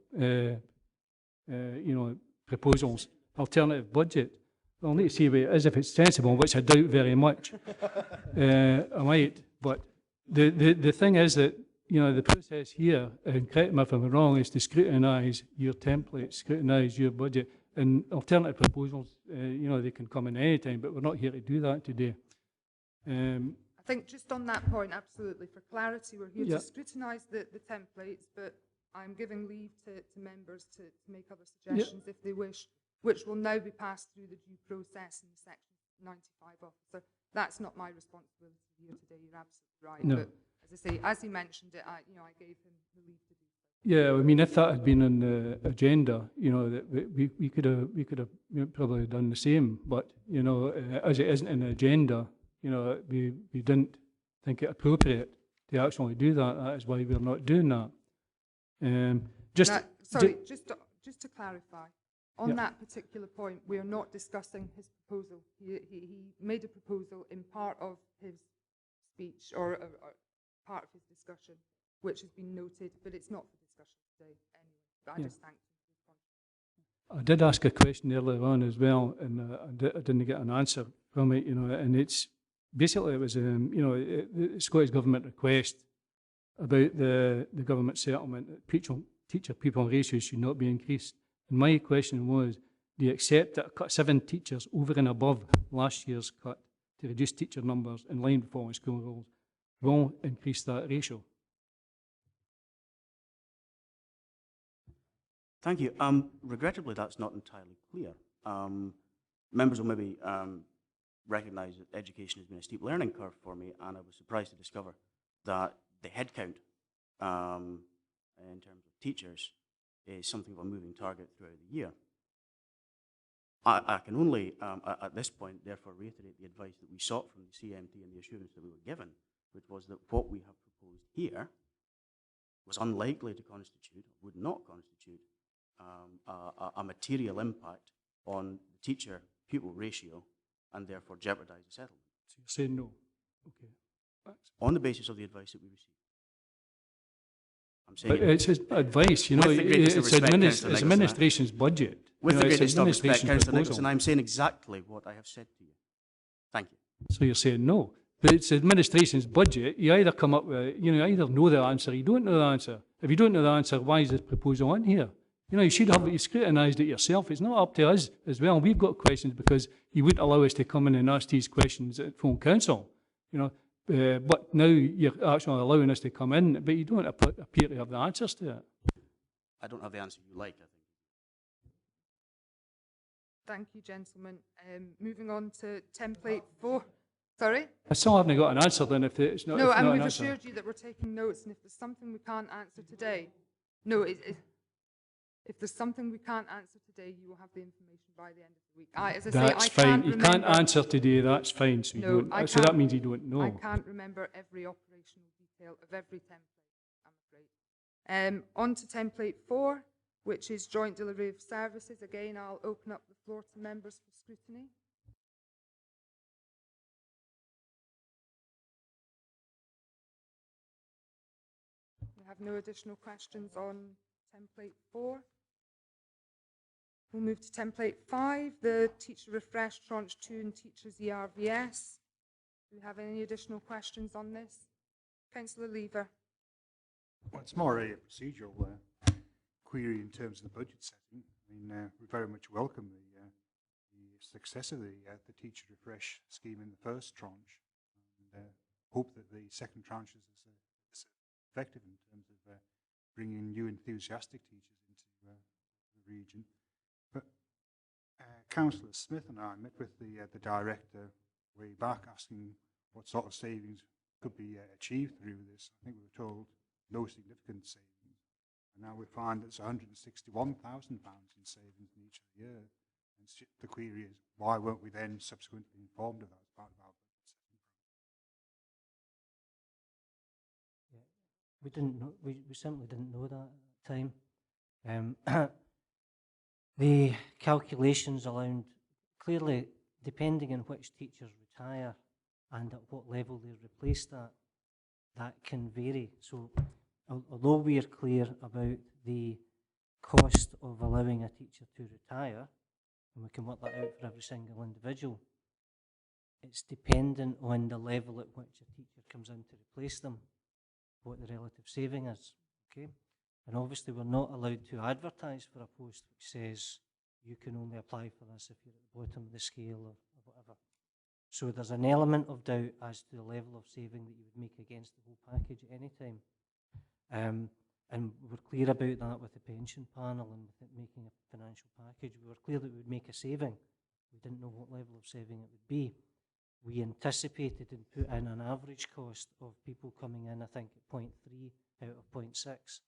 proposals, alternative budget. I'll need to see what it is, if it's sensible, which I doubt very much. I might, but the thing is that, you know, the process here, and correct me if I'm wrong, is to scrutinise your template, scrutinise your budget, and alternative proposals, they can come in any time, but we're not here to do that today. I think just on that point, absolutely, for clarity, we're here to scrutinise the templates, but I'm giving leave to members to make other suggestions if they wish, which will now be passed through the due process in the Section 95 officer. That's not my responsibility here today, you're absolutely right. No. But as I say, as he mentioned it, I gave him the leave to do so. Yeah, I mean, if that had been on the agenda, that we could have probably done the same. But as it isn't an agenda, we didn't think it appropriate to actually do that. That is why we're not doing that. Just to clarify, on that particular point, we are not discussing his proposal. He made a proposal in part of his speech or part of his discussion, which has been noted, but it's not for discussion today anyway. But I just thank you. I did ask a question earlier on as well, and I didn't get an answer from it. And it's basically it was the Scottish Government request about the government settlement that teacher-pupil ratios should not be increased. And my question was, do you accept that a cut 7 teachers over and above last year's cut to reduce teacher numbers in line with following school rules will increase that ratio? Thank you. Regrettably, that's not entirely clear. Members will maybe recognise that education has been a steep learning curve for me, and I was surprised to discover that the headcount in terms of teachers is something of a moving target throughout the year. I can only, at this point, therefore, reiterate the advice that we sought from the CMT and the assurance that we were given, which was that what we have proposed here was unlikely to constitute, would not constitute, a material impact on the teacher-pupil ratio, and therefore jeopardise the settlement. So you're saying no? Okay. On the basis of the advice that we received. I'm saying it's his advice, it's administration's budget. With the greatest of respect, Councillor Nicholson, I'm saying exactly what I have said to you. Thank you. So you're saying no? But it's administration's budget. You either come up with, you either know the answer or you don't know the answer. If you don't know the answer, why is this proposal in here? You should have you scrutinised it yourself. It's not up to us as well. We've got questions because you wouldn't allow us to come in and ask these questions at full council. But now you're actually allowing us to come in, but you don't appear to have the answers to it. I don't have the answer you like, I think. Thank you, gentlemen. Moving on to template 4. Sorry? I still haven't got an answer then if it's not. No, if and not we've an answer. assured you that we're taking notes, and if there's something we can't answer today, no, if there's something we can't answer today, you will have the information by the end of the week. As I say, That's I fine. can't You remember, can't answer today. That's fine. So, No, you don't, so that means you don't know. I can't remember every operational detail of every template, I'm afraid. On to template 4, which is joint delivery of services. Again, I'll open up the floor to members for scrutiny. We have no additional questions on template 4. We'll move to template 5, the teacher refresh tranche 2 and teachers ERVS. Do we have any additional questions on this? Councillor Lever. Well, it's more a procedural query in terms of the budget setting. I mean, we very much welcome the success of the teacher refresh scheme in the first tranche, and hope that the second tranche is as effective in terms of bringing new enthusiastic teachers into the region. But Councillor Smith and I met with the director way back, asking what sort of savings could be achieved through this. I think we were told no significant savings, and now we find it's £161,000 in savings in each of the year. And the query is, why weren't we then subsequently informed of that as part of our budget setting process? We didn't know. We simply didn't know that at the time. The calculations around, clearly, depending on which teachers retire and at what level they're replaced at, that can vary. So, although we are clear about the cost of allowing a teacher to retire, and we can work that out for every single individual, it's dependent on the level at which a teacher comes in to replace them, what the relative saving is, okay? And obviously we're not allowed to advertise for a post which says you can only apply for this if you're at the bottom of the scale or whatever. So there's an element of doubt as to the level of saving that you would make against the whole package at any time. And we're clear about that with the pension panel and with it making a financial package. We were clear that we would make a saving. We didn't know what level of saving it would be. We anticipated and put in an average cost of people coming in, I think, at 0.3 out of 0.6.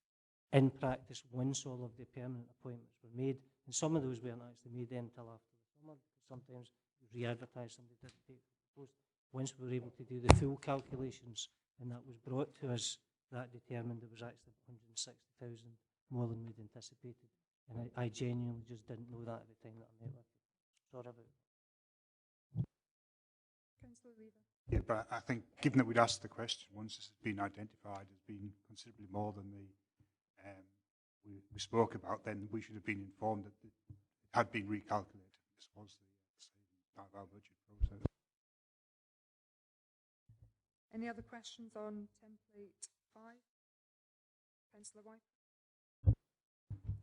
In practice, once all of the permanent appointments were made, and some of those weren't actually made then until after the summer, because sometimes you re-advertise, somebody didn't take the post. Once we were able to do the full calculations, and that was brought to us, that determined it was actually 160,000 more than we'd anticipated. And I genuinely just didn't know that at the time that I met with you. Sorry about that. Councillor Lever. Yeah, but I think given that we'd asked the question, once this has been identified as being considerably more than the we spoke about, then we should have been informed that it had been recalculated. This was the saving part of our budget process. Any other questions on template 5? Councillor White.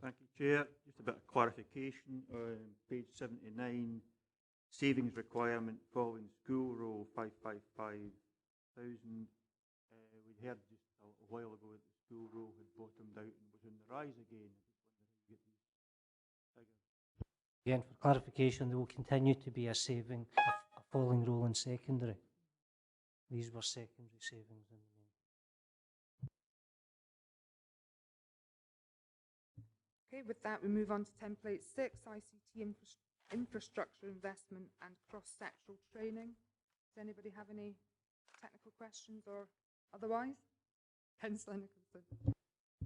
Thank you, Chair. Just a bit of clarification on page 79, savings requirement following school roll 555,000. We heard just a while ago that the school roll had bottomed out and was on the rise again. I just wondered how you get these figures. Again, for clarification, there will continue to be a saving, a falling roll in secondary. These were secondary savings in the main. Okay, with that, we move on to template 6, ICT infrastructure investment and cross-sectoral training. Does anybody have any technical questions or otherwise? Councillor Nicholson.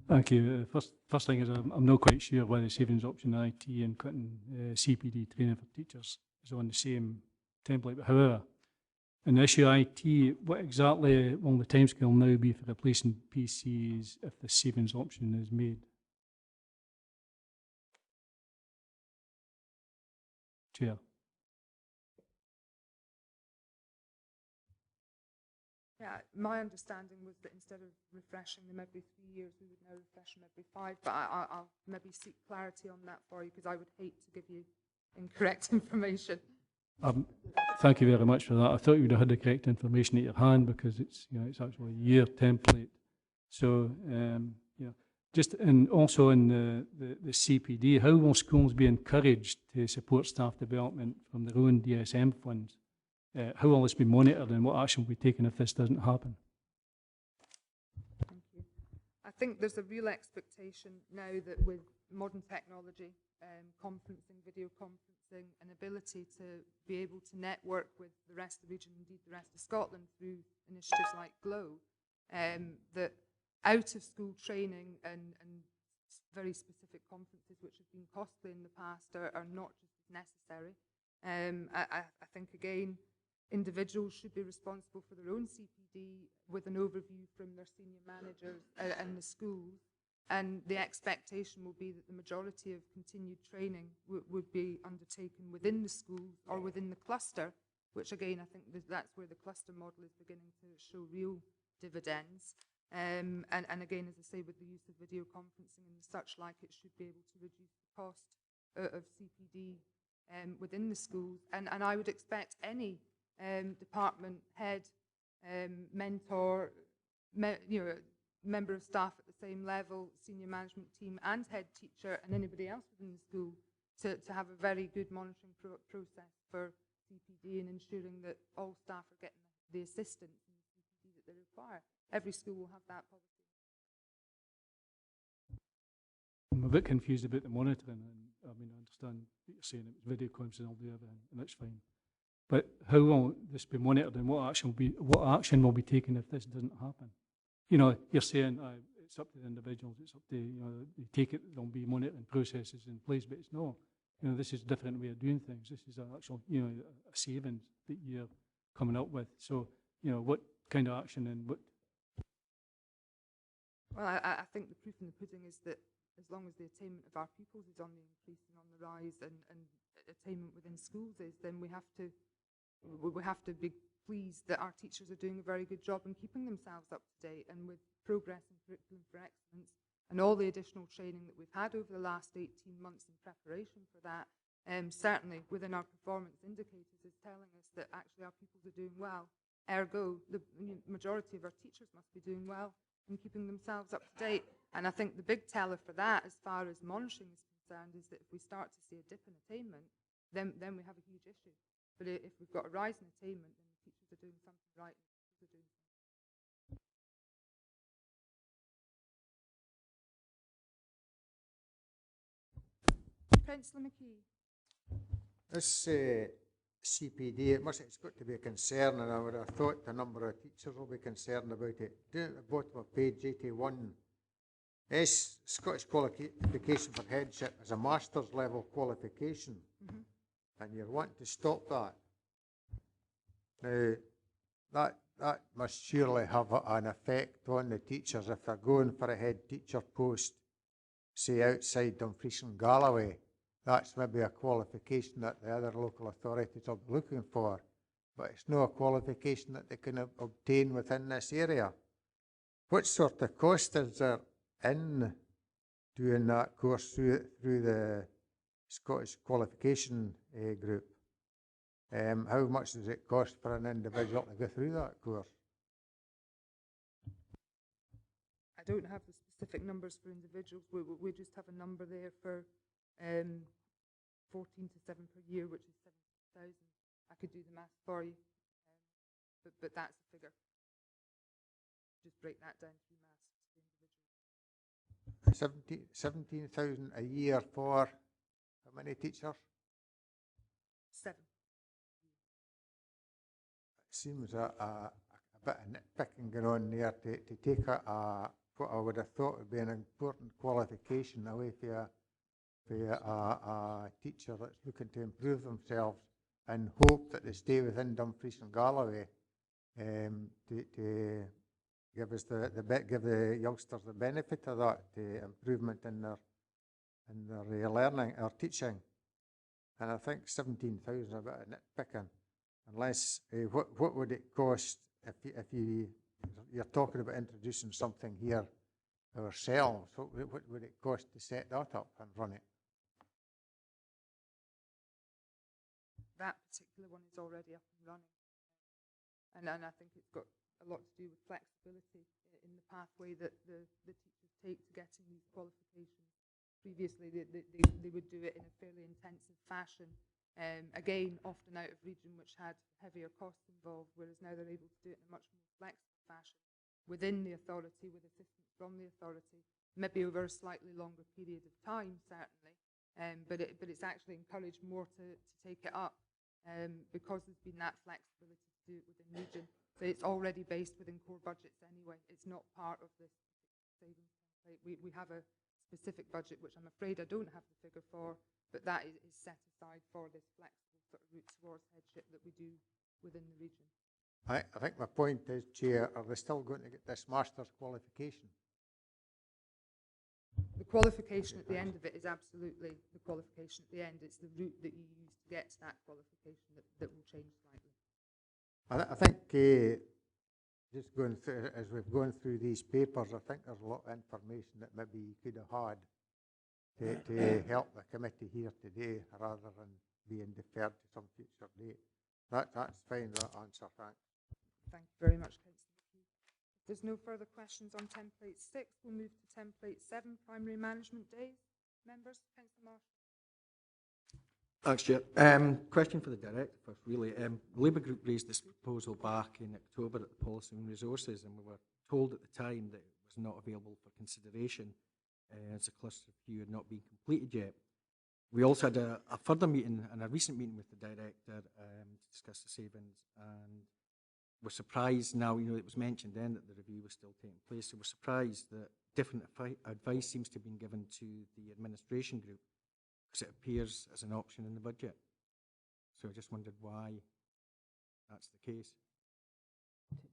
Thank you. First thing is I'm not quite sure why the savings option IT and quitting CPD training for teachers is on the same template. But however, in the issue IT, what exactly will the timescale now be for replacing PCs if the savings option is made? Chair. Yeah, my understanding was that instead of refreshing them every 3 years, we would now refresh them every 5. But I'll maybe seek clarity on that for you, because I would hate to give you incorrect information. Thank you very much for that. I thought you would have had the correct information at your hand, because it's, you know, it's actually a year template. So, you know, just and also in the CPD, how will schools be encouraged to support staff development from their own DSM funds? How will this be monitored, and what action will be taken if this doesn't happen? Thank you. I think there's a real expectation now that with modern technology, conferencing, video conferencing, an ability to be able to network with the rest of the region, indeed the rest of Scotland, through initiatives like GLOW, that out-of-school training and very specific conferences which have been costly in the past are not just as necessary. I think, again, individuals should be responsible for their own CPD with an overview from their senior managers and the schools. And the expectation will be that the majority of continued training would be undertaken within the schools or within the cluster, which again, I think that's where the cluster model is beginning to show real dividends. And again, as I say, with the use of video conferencing and such like, it should be able to reduce the cost of CPD within the schools. And I would expect any department head, mentor, member of staff at the same level, senior management team and head teacher and anybody else within the school to have a very good monitoring process for CPD and ensuring that all staff are getting the assistance and the CPD that they require. Every school will have that policy. I'm a bit confused about the monitoring, and I mean, I understand what you're saying, it's video conferencing and all the other, and that's fine. But how will this be monitored, and what action will be taken if this doesn't happen? You know, you're saying it's up to the individuals, it's up to, you know, they take it, there'll be monitoring processes in place, but it's not. You know, this is a different way of doing things. This is an actual, you know, a savings that you're coming up with. So, you know, what kind of action and what? Well, I think the proof in the pudding is that as long as the attainment of our pupils is on the increase and on the rise, and attainment within schools is, then we have to be pleased that our teachers are doing a very good job in keeping themselves up to date, and with progress in curriculum for excellence and all the additional training that we've had over the last 18 months in preparation for that, certainly within our performance indicators is telling us that actually our pupils are doing well. Ergo, the majority of our teachers must be doing well in keeping themselves up to date. And I think the big teller for that, as far as monitoring is concerned, is that if we start to see a dip in attainment, then we have a huge issue. But if we've got a rise in attainment, then the teachers are doing something right, and the schools are doing something. Councillor McKee. This CPD, it's got to be a concern, and I would have thought the number of teachers will be concerned about it. Down at the bottom of page 81, Scottish qualification for headship is a master's level qualification, and you're wanting to stop that. Now, that must surely have an effect on the teachers if they're going for a head teacher post, say outside Dumfries and Galloway. That's maybe a qualification that the other local authorities will be looking for, but it's not a qualification that they can obtain within this area. What sort of cost is there in doing that course through the Scottish qualification group? How much does it cost for an individual to go through that course? I don't have the specific numbers for individuals. We just have a number there for 14 to 7 per year, which is 70,000. I could do the math for you, but that's the figure. Just break that down through maths to the individual. 17,000 a year for how many teachers? 7. It seems a bit of nitpicking going on there to take what I would have thought would be an important qualification away for a teacher that's looking to improve themselves and hope that they stay within Dumfries and Galloway to give us give the youngsters the benefit of that improvement in their learning or teaching. And I think 17,000 is a bit of nitpicking. Unless what would it cost you're talking about introducing something here ourselves, what would it cost to set that up and run it? That particular one is already up and running. And I think it's got a lot to do with flexibility in the pathway that the teachers take to getting these qualifications. Previously, they would do it in a fairly intensive fashion, again, often out of region, which had heavier costs involved, whereas now they're able to do it in a much more flexible fashion within the authority, with assistance from the authority, maybe over a slightly longer period of time, certainly, but it's actually encouraged more to take it up because there's been that flexibility to do it within region. So it's already based within core budgets anyway. It's not part of this savings template. We have a specific budget, which I'm afraid I don't have the figure for, but that is set aside for this flexible sort of route towards headship that we do within the region. I think my point is, Chair, are they still going to get this master's qualification? The qualification at the end of it is absolutely the qualification at the end. It's the route that you use to get to that qualification that will change slightly. I think just going through, as we've gone through these papers, I think there's a lot of information that maybe you could have had to help the committee here today, rather than being deferred to some future date. That's fine, that answer, thanks. Thank you very much, Councillor McKee. If there's no further questions on template 6, we'll move to template 7, primary management days. Members, Councillor Marshall. Thanks, Chair. Question for the Director first, really. The Labour Group raised this proposal back in October at the Policy and Resources, and we were told at the time that it was not available for consideration as the cluster review had not been completed yet. We also had a further meeting and a recent meeting with the Director to discuss the savings, and we're surprised now, it was mentioned then that the review was still taking place, so we're surprised that different advice seems to have been given to the administration group, because it appears as an option in the budget. So I just wondered why that's the case.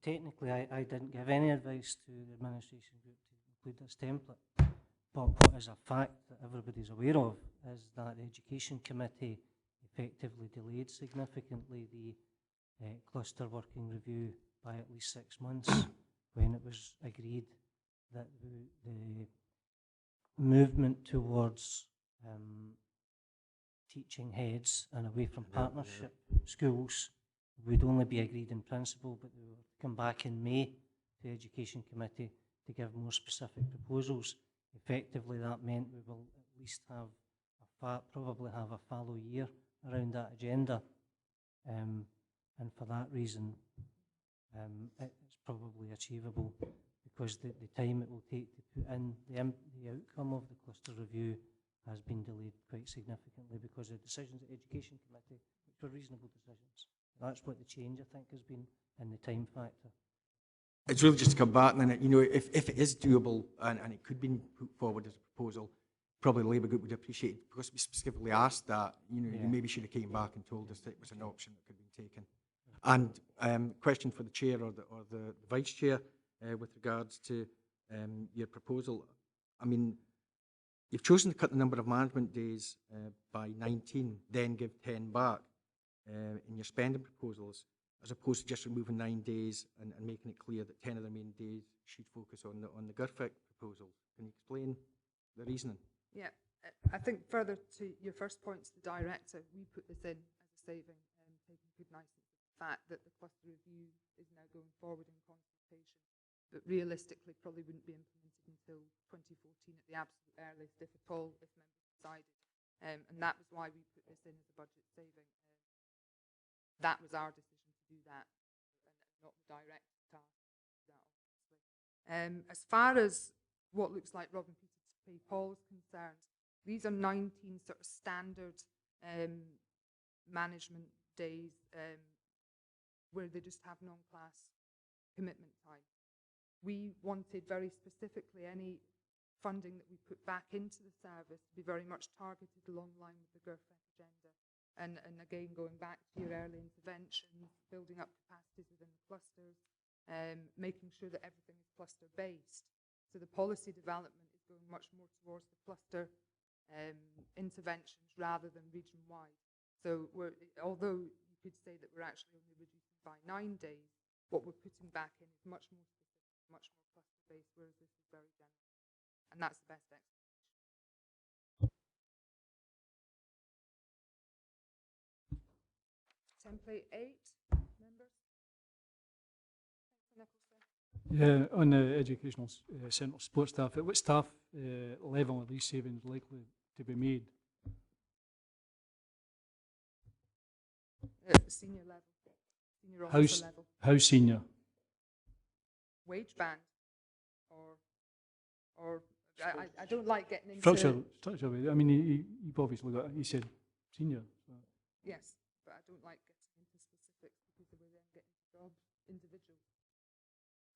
Technically, I didn't give any advice to the administration group to include this template. But what is a fact that everybody's aware of is that the Education Committee effectively delayed significantly the cluster working review by at least 6 months when it was agreed that the movement towards teaching heads and away from partnership schools would only be agreed in principle, but they will come back in May to the Education Committee to give more specific proposals. Effectively, that meant we will at least have probably have a fallow year around that agenda, and for that reason, it's probably achievable, because the time it will take to put in the outcome of the cluster review has been delayed quite significantly because of decisions at Education Committee, which were reasonable decisions. That's what the change, I think, has been in the time factor. It's really just to come back, and then, if it is doable and it could be put forward as a proposal, probably the Labour Group would appreciate it, because we specifically asked that. You maybe should have came back and told us that it was an option that could be taken. And question for the Chair or the Vice Chair with regards to your proposal. I mean, you've chosen to cut the number of management days by 19, then give 10 back in your spending proposals, as opposed to just removing 9 days and making it clear that 10 of the remaining days should focus on the GIRFIC proposals. Can you explain the reasoning? Yeah, I think further to your first point to the Director, we put this in as a saving, taking good nicety of the fact that the cluster review is now going forward in consultation, but realistically probably wouldn't be implemented until 2014 at the absolute earliest, if at all, if members decided. And that was why we put this in as a budget saving. That was our decision to do that, and not the Director's task to do that, obviously. As far as what looks like Robin Peter to pay Paul is concerned, these are 19 sort of standard management days where they just have non-class commitment time. We wanted very specifically any funding that we put back into the service to be very much targeted along the line with the GIRFIC agenda. And again, going back to your early interventions, building up capacities within the clusters, making sure that everything is cluster-based. So the policy development is going much more towards the cluster interventions rather than region-wide. So although you could say that we're actually only reducing by 9 days, what we're putting back in is much more specific, much more cluster-based, whereas this is very general. And that's the best explanation. Template 8, members? Yeah, on the educational centre support staff, at what staff level are these savings likely to be made? At the senior level, senior officer level. How senior? Wage band, or I don't like getting into structure. I mean, you've obviously got. You said senior. So. Yes, but I don't like getting into specifics because we then get into job individual.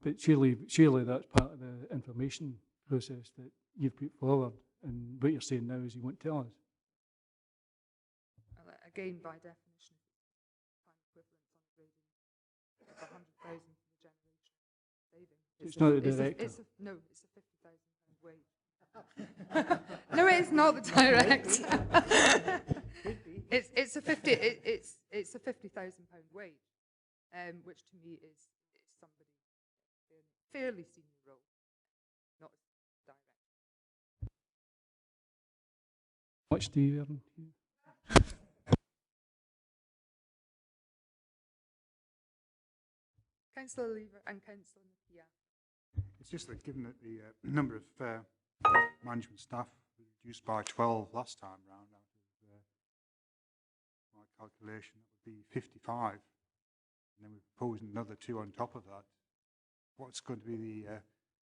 But surely that's part of the information process that you've put forward, and what you're saying now is you won't tell us. Again, by definition, time equivalent on grading of 100,000 for the generation saving. It's not the director. No, it's a £50,000 wage. No, it's not the director. It's a £50,000 wage, which to me is somebody fairly senior role, not direct. How much do you earn? Councillor Lever and Councillor Nakia. It's just that given that the number of management staff was reduced by 12 last time round, out of my calculation, that would be 55. And then we've proposed another 2 on top of that. What's going to be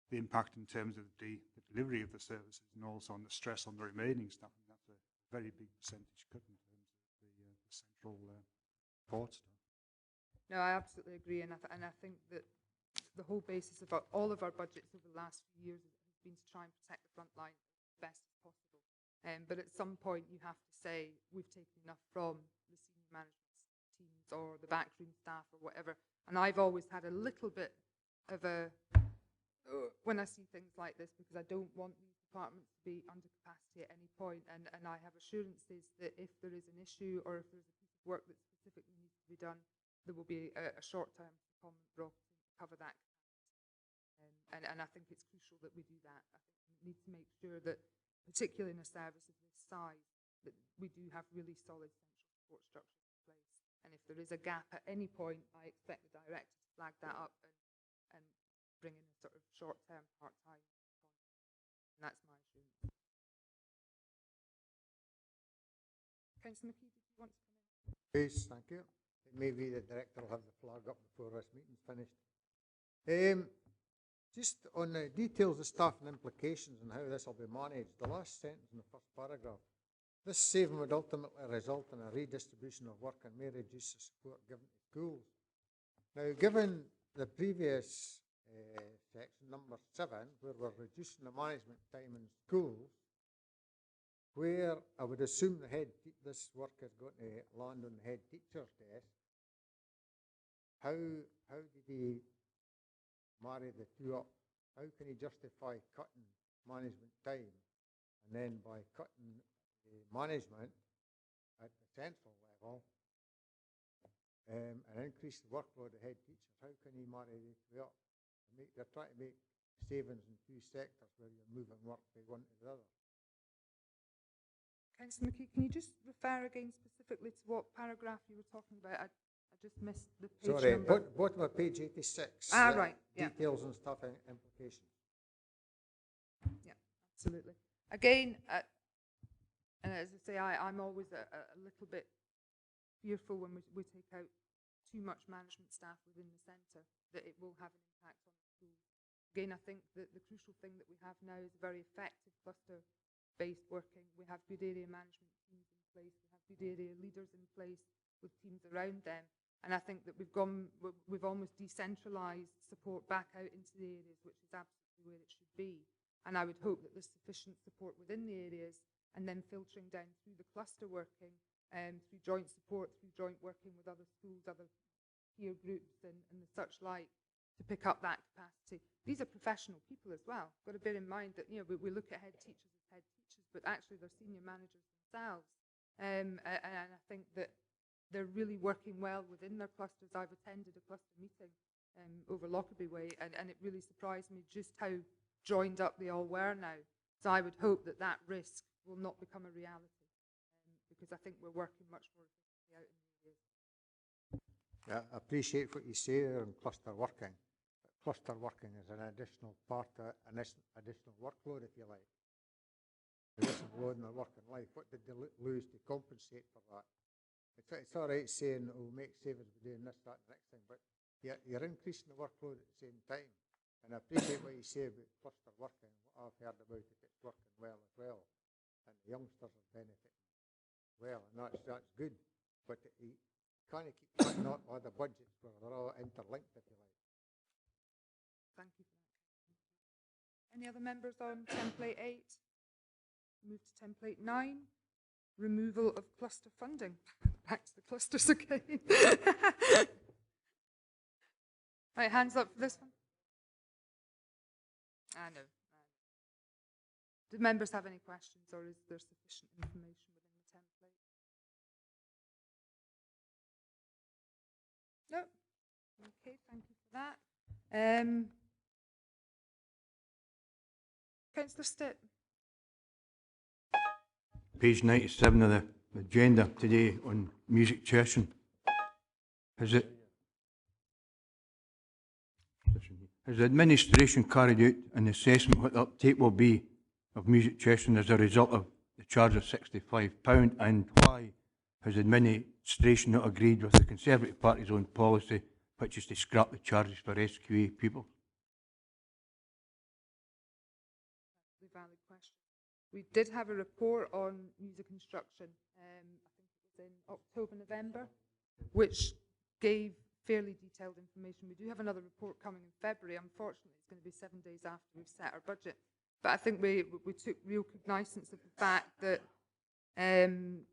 the impact in terms of the delivery of the services and also on the stress on the remaining staff? And that's a very big percentage cut in terms of the central support staff. No, I absolutely agree, and I think that the whole basis of all of our budgets over the last few years has been to try and protect the front line as best as possible. But at some point, you have to say we've taken enough from the senior management teams or the backroom staff or whatever. And I've always had a little bit of a when I see things like this, because I don't want these departments to be under capacity at any point. And I have assurances that if there is an issue or if there's a piece of work that specifically needs to be done, there will be a short-term comment brought to cover that capacity. And I think it's crucial that we do that. I think we need to make sure that, particularly in a service of this size, that we do have really solid central support structures in place. And if there is a gap at any point, I expect the director to flag that up and bring in a sort of short-term, part-time contract. And that's my assurance. Councillor McKee, did you want to come in? Please, thank you. Maybe the director will have the flag up before this meeting's finished. Just on the details of staff and implications and how this will be managed, the last sentence in the first paragraph, this saving would ultimately result in a redistribution of work and may reduce the support given to schools. Now, given the previous section, number 7, where we're reducing the management time in schools, where I would assume this work is going to land on the head teacher's desk, how did he marry the two up? How can he justify cutting management time and then by cutting management at the central level and increase the workload of head teachers? How can he marry the two up? They're trying to make savings in 2 sectors where you're moving work from one to the other. Councillor McKee, can you just refer again specifically to what paragraph you were talking about? I just missed the page number. Sorry, bottom of page 86. Right, yeah. Details and stuff and implications. Yeah, absolutely. Again, and as I say, I'm always a little bit fearful when we take out too much management staff within the centre, that it will have an impact on the school. Again, I think that the crucial thing that we have now is very effective cluster-based working. We have good area management teams in place. We have good area leaders in place with teams around them. And I think that we've almost decentralised support back out into the areas, which is absolutely where it should be. And I would hope that there's sufficient support within the areas and then filtering down through the cluster working, through joint support, through joint working with other schools, other peer groups and the such like, to pick up that capacity. These are professional people as well. Got to bear in mind that we look at head teachers as head teachers, but actually they're senior managers themselves. And I think that they're really working well within their clusters. I've attended a cluster meeting over Lockerbie Way, and it really surprised me just how joined up they all were now. So I would hope that that risk will not become a reality, because I think we're working much more efficiently out in the areas. Yeah, I appreciate what you say there on cluster working. But cluster working is an additional part, an additional workload, if you like. Additional load in their working life. What did they lose to compensate for that? It's all right saying, oh, we'll make savings by doing this, that, and the next thing, but you're increasing the workload at the same time. And I appreciate what you say about cluster working. What I've heard about it, it's working well as well. And the youngsters are benefiting well, and that's good. But you can't keep cutting out all the budgets where they're all interlinked, if you like. Thank you for that. Any other members on template 8? Move to template 9. Removal of cluster funding. Back to the clusters again. Right, hands up for this one. I know. Do members have any questions, or is there sufficient information within the template? No. Okay, thank you for that. Councillor Stitt. Page 97 of the agenda today on music tuition. Has the administration carried out an assessment what the uptake will be of music tuition as a result of the charge of £65, and why has the administration not agreed with the Conservative Party's own policy, which is to scrap the charges for SQA pupils? Valid question. We did have a report on music instruction, I think it was in October, November, which gave fairly detailed information. We do have another report coming in February. Unfortunately, it's going to be 7 days after we've set our budget. But I think we took real cognizance of the fact that the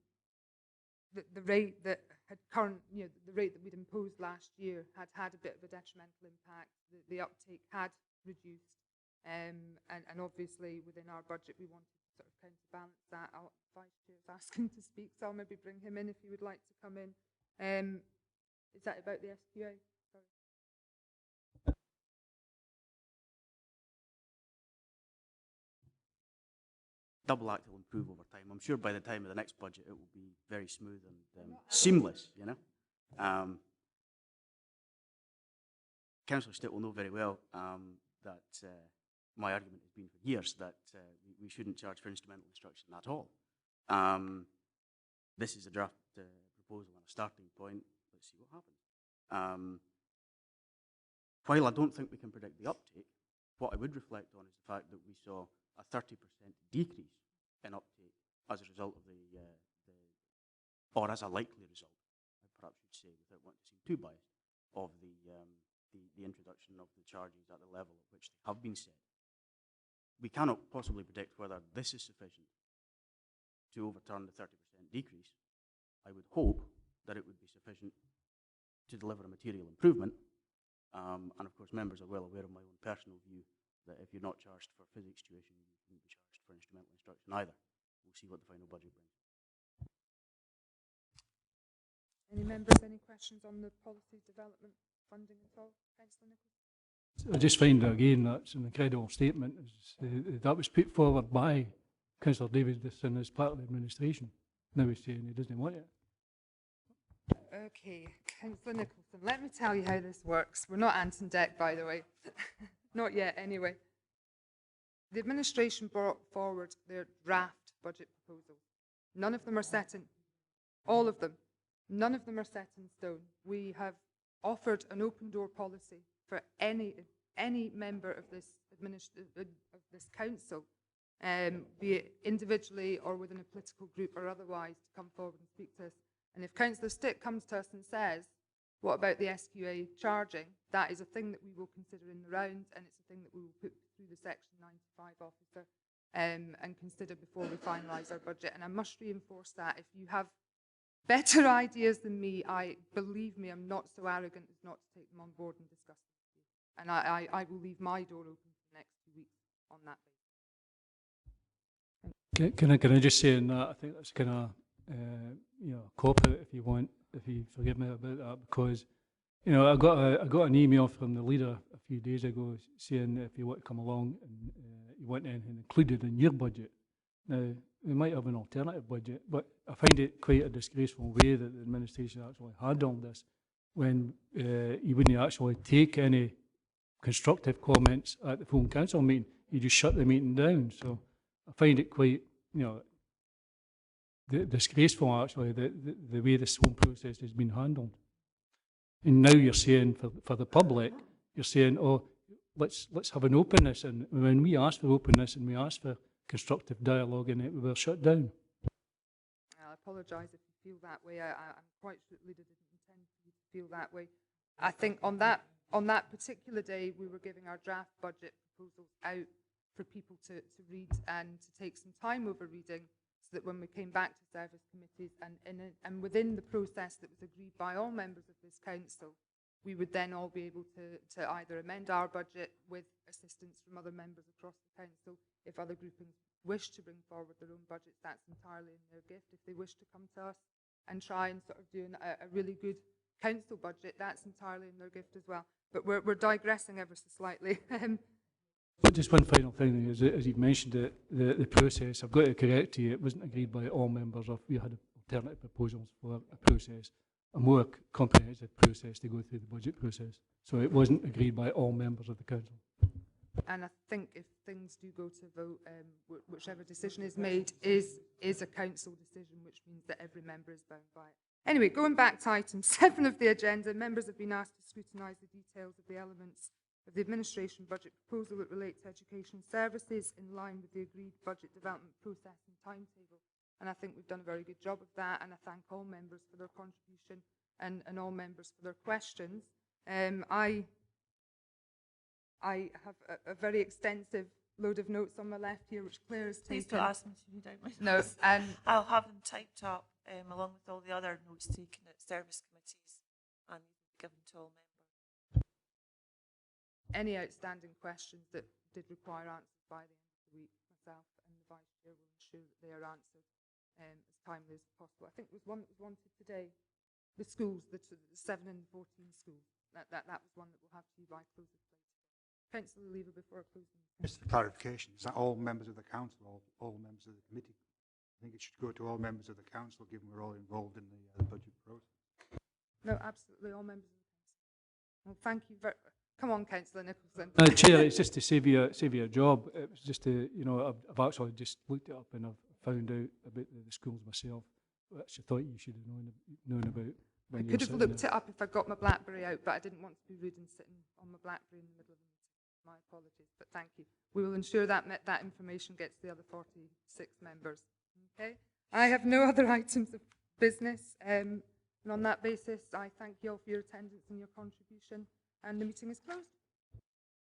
rate that had the rate that we'd imposed last year had a bit of a detrimental impact. The uptake had reduced. And obviously within our budget we wanted to sort of counterbalance that. Our Vice Chair is asking to speak, so I'll maybe bring him in if he would like to come in. Is that about the SQA? Sorry. Double Act will improve over time. I'm sure by the time of the next budget it will be very smooth and seamless, you know. Councillor Stitt will know very well that my argument has been for years that we shouldn't charge for instrumental instruction at all. This is a draft proposal and a starting point. Let's see what happens. While I don't think we can predict the uptake, what I would reflect on is the fact that we saw a 30% decrease in uptake as a result of or as a likely result, I perhaps should say, without wanting to seem too biased, of the introduction of the charges at the level at which they have been set. We cannot possibly predict whether this is sufficient to overturn the 30% decrease. I would hope that it would be sufficient to deliver a material improvement. And of course, members are well aware of my own personal view that if you're not charged for physics tuition, you shouldn't be charged for instrumental instruction either. We'll see what the final budget brings. Any members, any questions on the policy development funding at all? Councillor Nichols? I just find again that's an incredible statement. That was put forward by Councillor Davidson as part of the administration. Now he's saying he doesn't want it. Okay, Councillor Nicholson, let me tell you how this works. We're not ant and deck, by the way. Not yet, anyway. The administration brought forward their draft budget proposals. None of them are set in, all of them, none of them are set in stone. We have offered an open door policy for any member of this council, be it individually or within a political group or otherwise, to come forward and speak to us. And if Councillor Stitt comes to us and says, what about the SQA charging? That is a thing that we will consider in the round, and it's a thing that we will put through the Section 95 officer and consider before we finalise our budget. And I must reinforce that if you have better ideas than me, believe me, I'm not so arrogant as not to take them on board and discuss them with you. And I will leave my door open for the next 2 weeks on that basis. Can I just say in that, I think that's kind of cop out, if you want, if you forgive me about that, because You know, I got an email from the leader a few days ago saying if you want to come along and you want anything included in your budget. Now, we might have an alternative budget, but I find it quite a disgraceful way that the administration actually handled this when you wouldn't actually take any constructive comments at the full council meeting. You just shut the meeting down. So I find it quite, you know, disgraceful actually the way this whole process has been handled. And now you're saying for the public, you're saying, oh, let's have an openness. And when we asked for openness and we asked for constructive dialogue in it, we were shut down. I apologise if you feel that way. I'm quite sure the leader didn't intend for you to feel that way. I think on that particular day, we were giving our draft budget proposals out for people to read and to take some time over reading, so that when we came back to service committees and within the process that was agreed by all members of this council, we would then all be able to either amend our budget with assistance from other members across the council. If other groupings wish to bring forward their own budgets, that's entirely in their gift. If they wish to come to us and try and sort of do a really good council budget, that's entirely in their gift as well. But we're digressing ever so slightly. But just one final thing is, as you've mentioned, the process, I've got to correct you, it wasn't agreed by all members. We had alternative proposals for a process, a more comprehensive process to go through the budget process. So it wasn't agreed by all members of the council. And I think if things do go to vote, whichever decision is made is a council decision, which means that every member is bound by it. Anyway, going back to item 7 of the agenda, members have been asked to scrutinise the details of the elements of the administration budget proposal that relate to education services in line with the agreed budget development process and timetable. And I think we've done a very good job of that, and I thank all members for their contribution and all members for their questions. I have a very extensive load of notes on my left here, which Claire has taken. Please don't ask me to read out my No, notes. I'll have them typed up along with all the other notes taken at service committees and given to all members. Any outstanding questions that did require answers by the end of the week, myself and the Vice Chair will ensure that they are answered as timely as possible. I think there was one that was wanted today. The schools, the 7 and 14 schools. That was one that will have to be by close of play. Councillor Lever, before I close. Just for clarification, is that all members of the council or all members of the committee? I think it should go to all members of the council, given we're all involved in the budget process. No, absolutely, all members of the council. Well, thank you very much. Come on, Councillor Nicholson. Chair, it's just to save you a job. It was just to, you know, I've actually just looked it up and I've found out about the schools myself, which I thought you should have known about. I could have looked it up if I got my BlackBerry out, but I didn't want to be rude and sitting on my BlackBerry in the middle of a meeting. My apologies, but thank you. We will ensure that that information gets to the other 46 members. Okay. I have no other items of business, and on that basis, I thank you all for your attendance and your contribution, and the meeting is closed.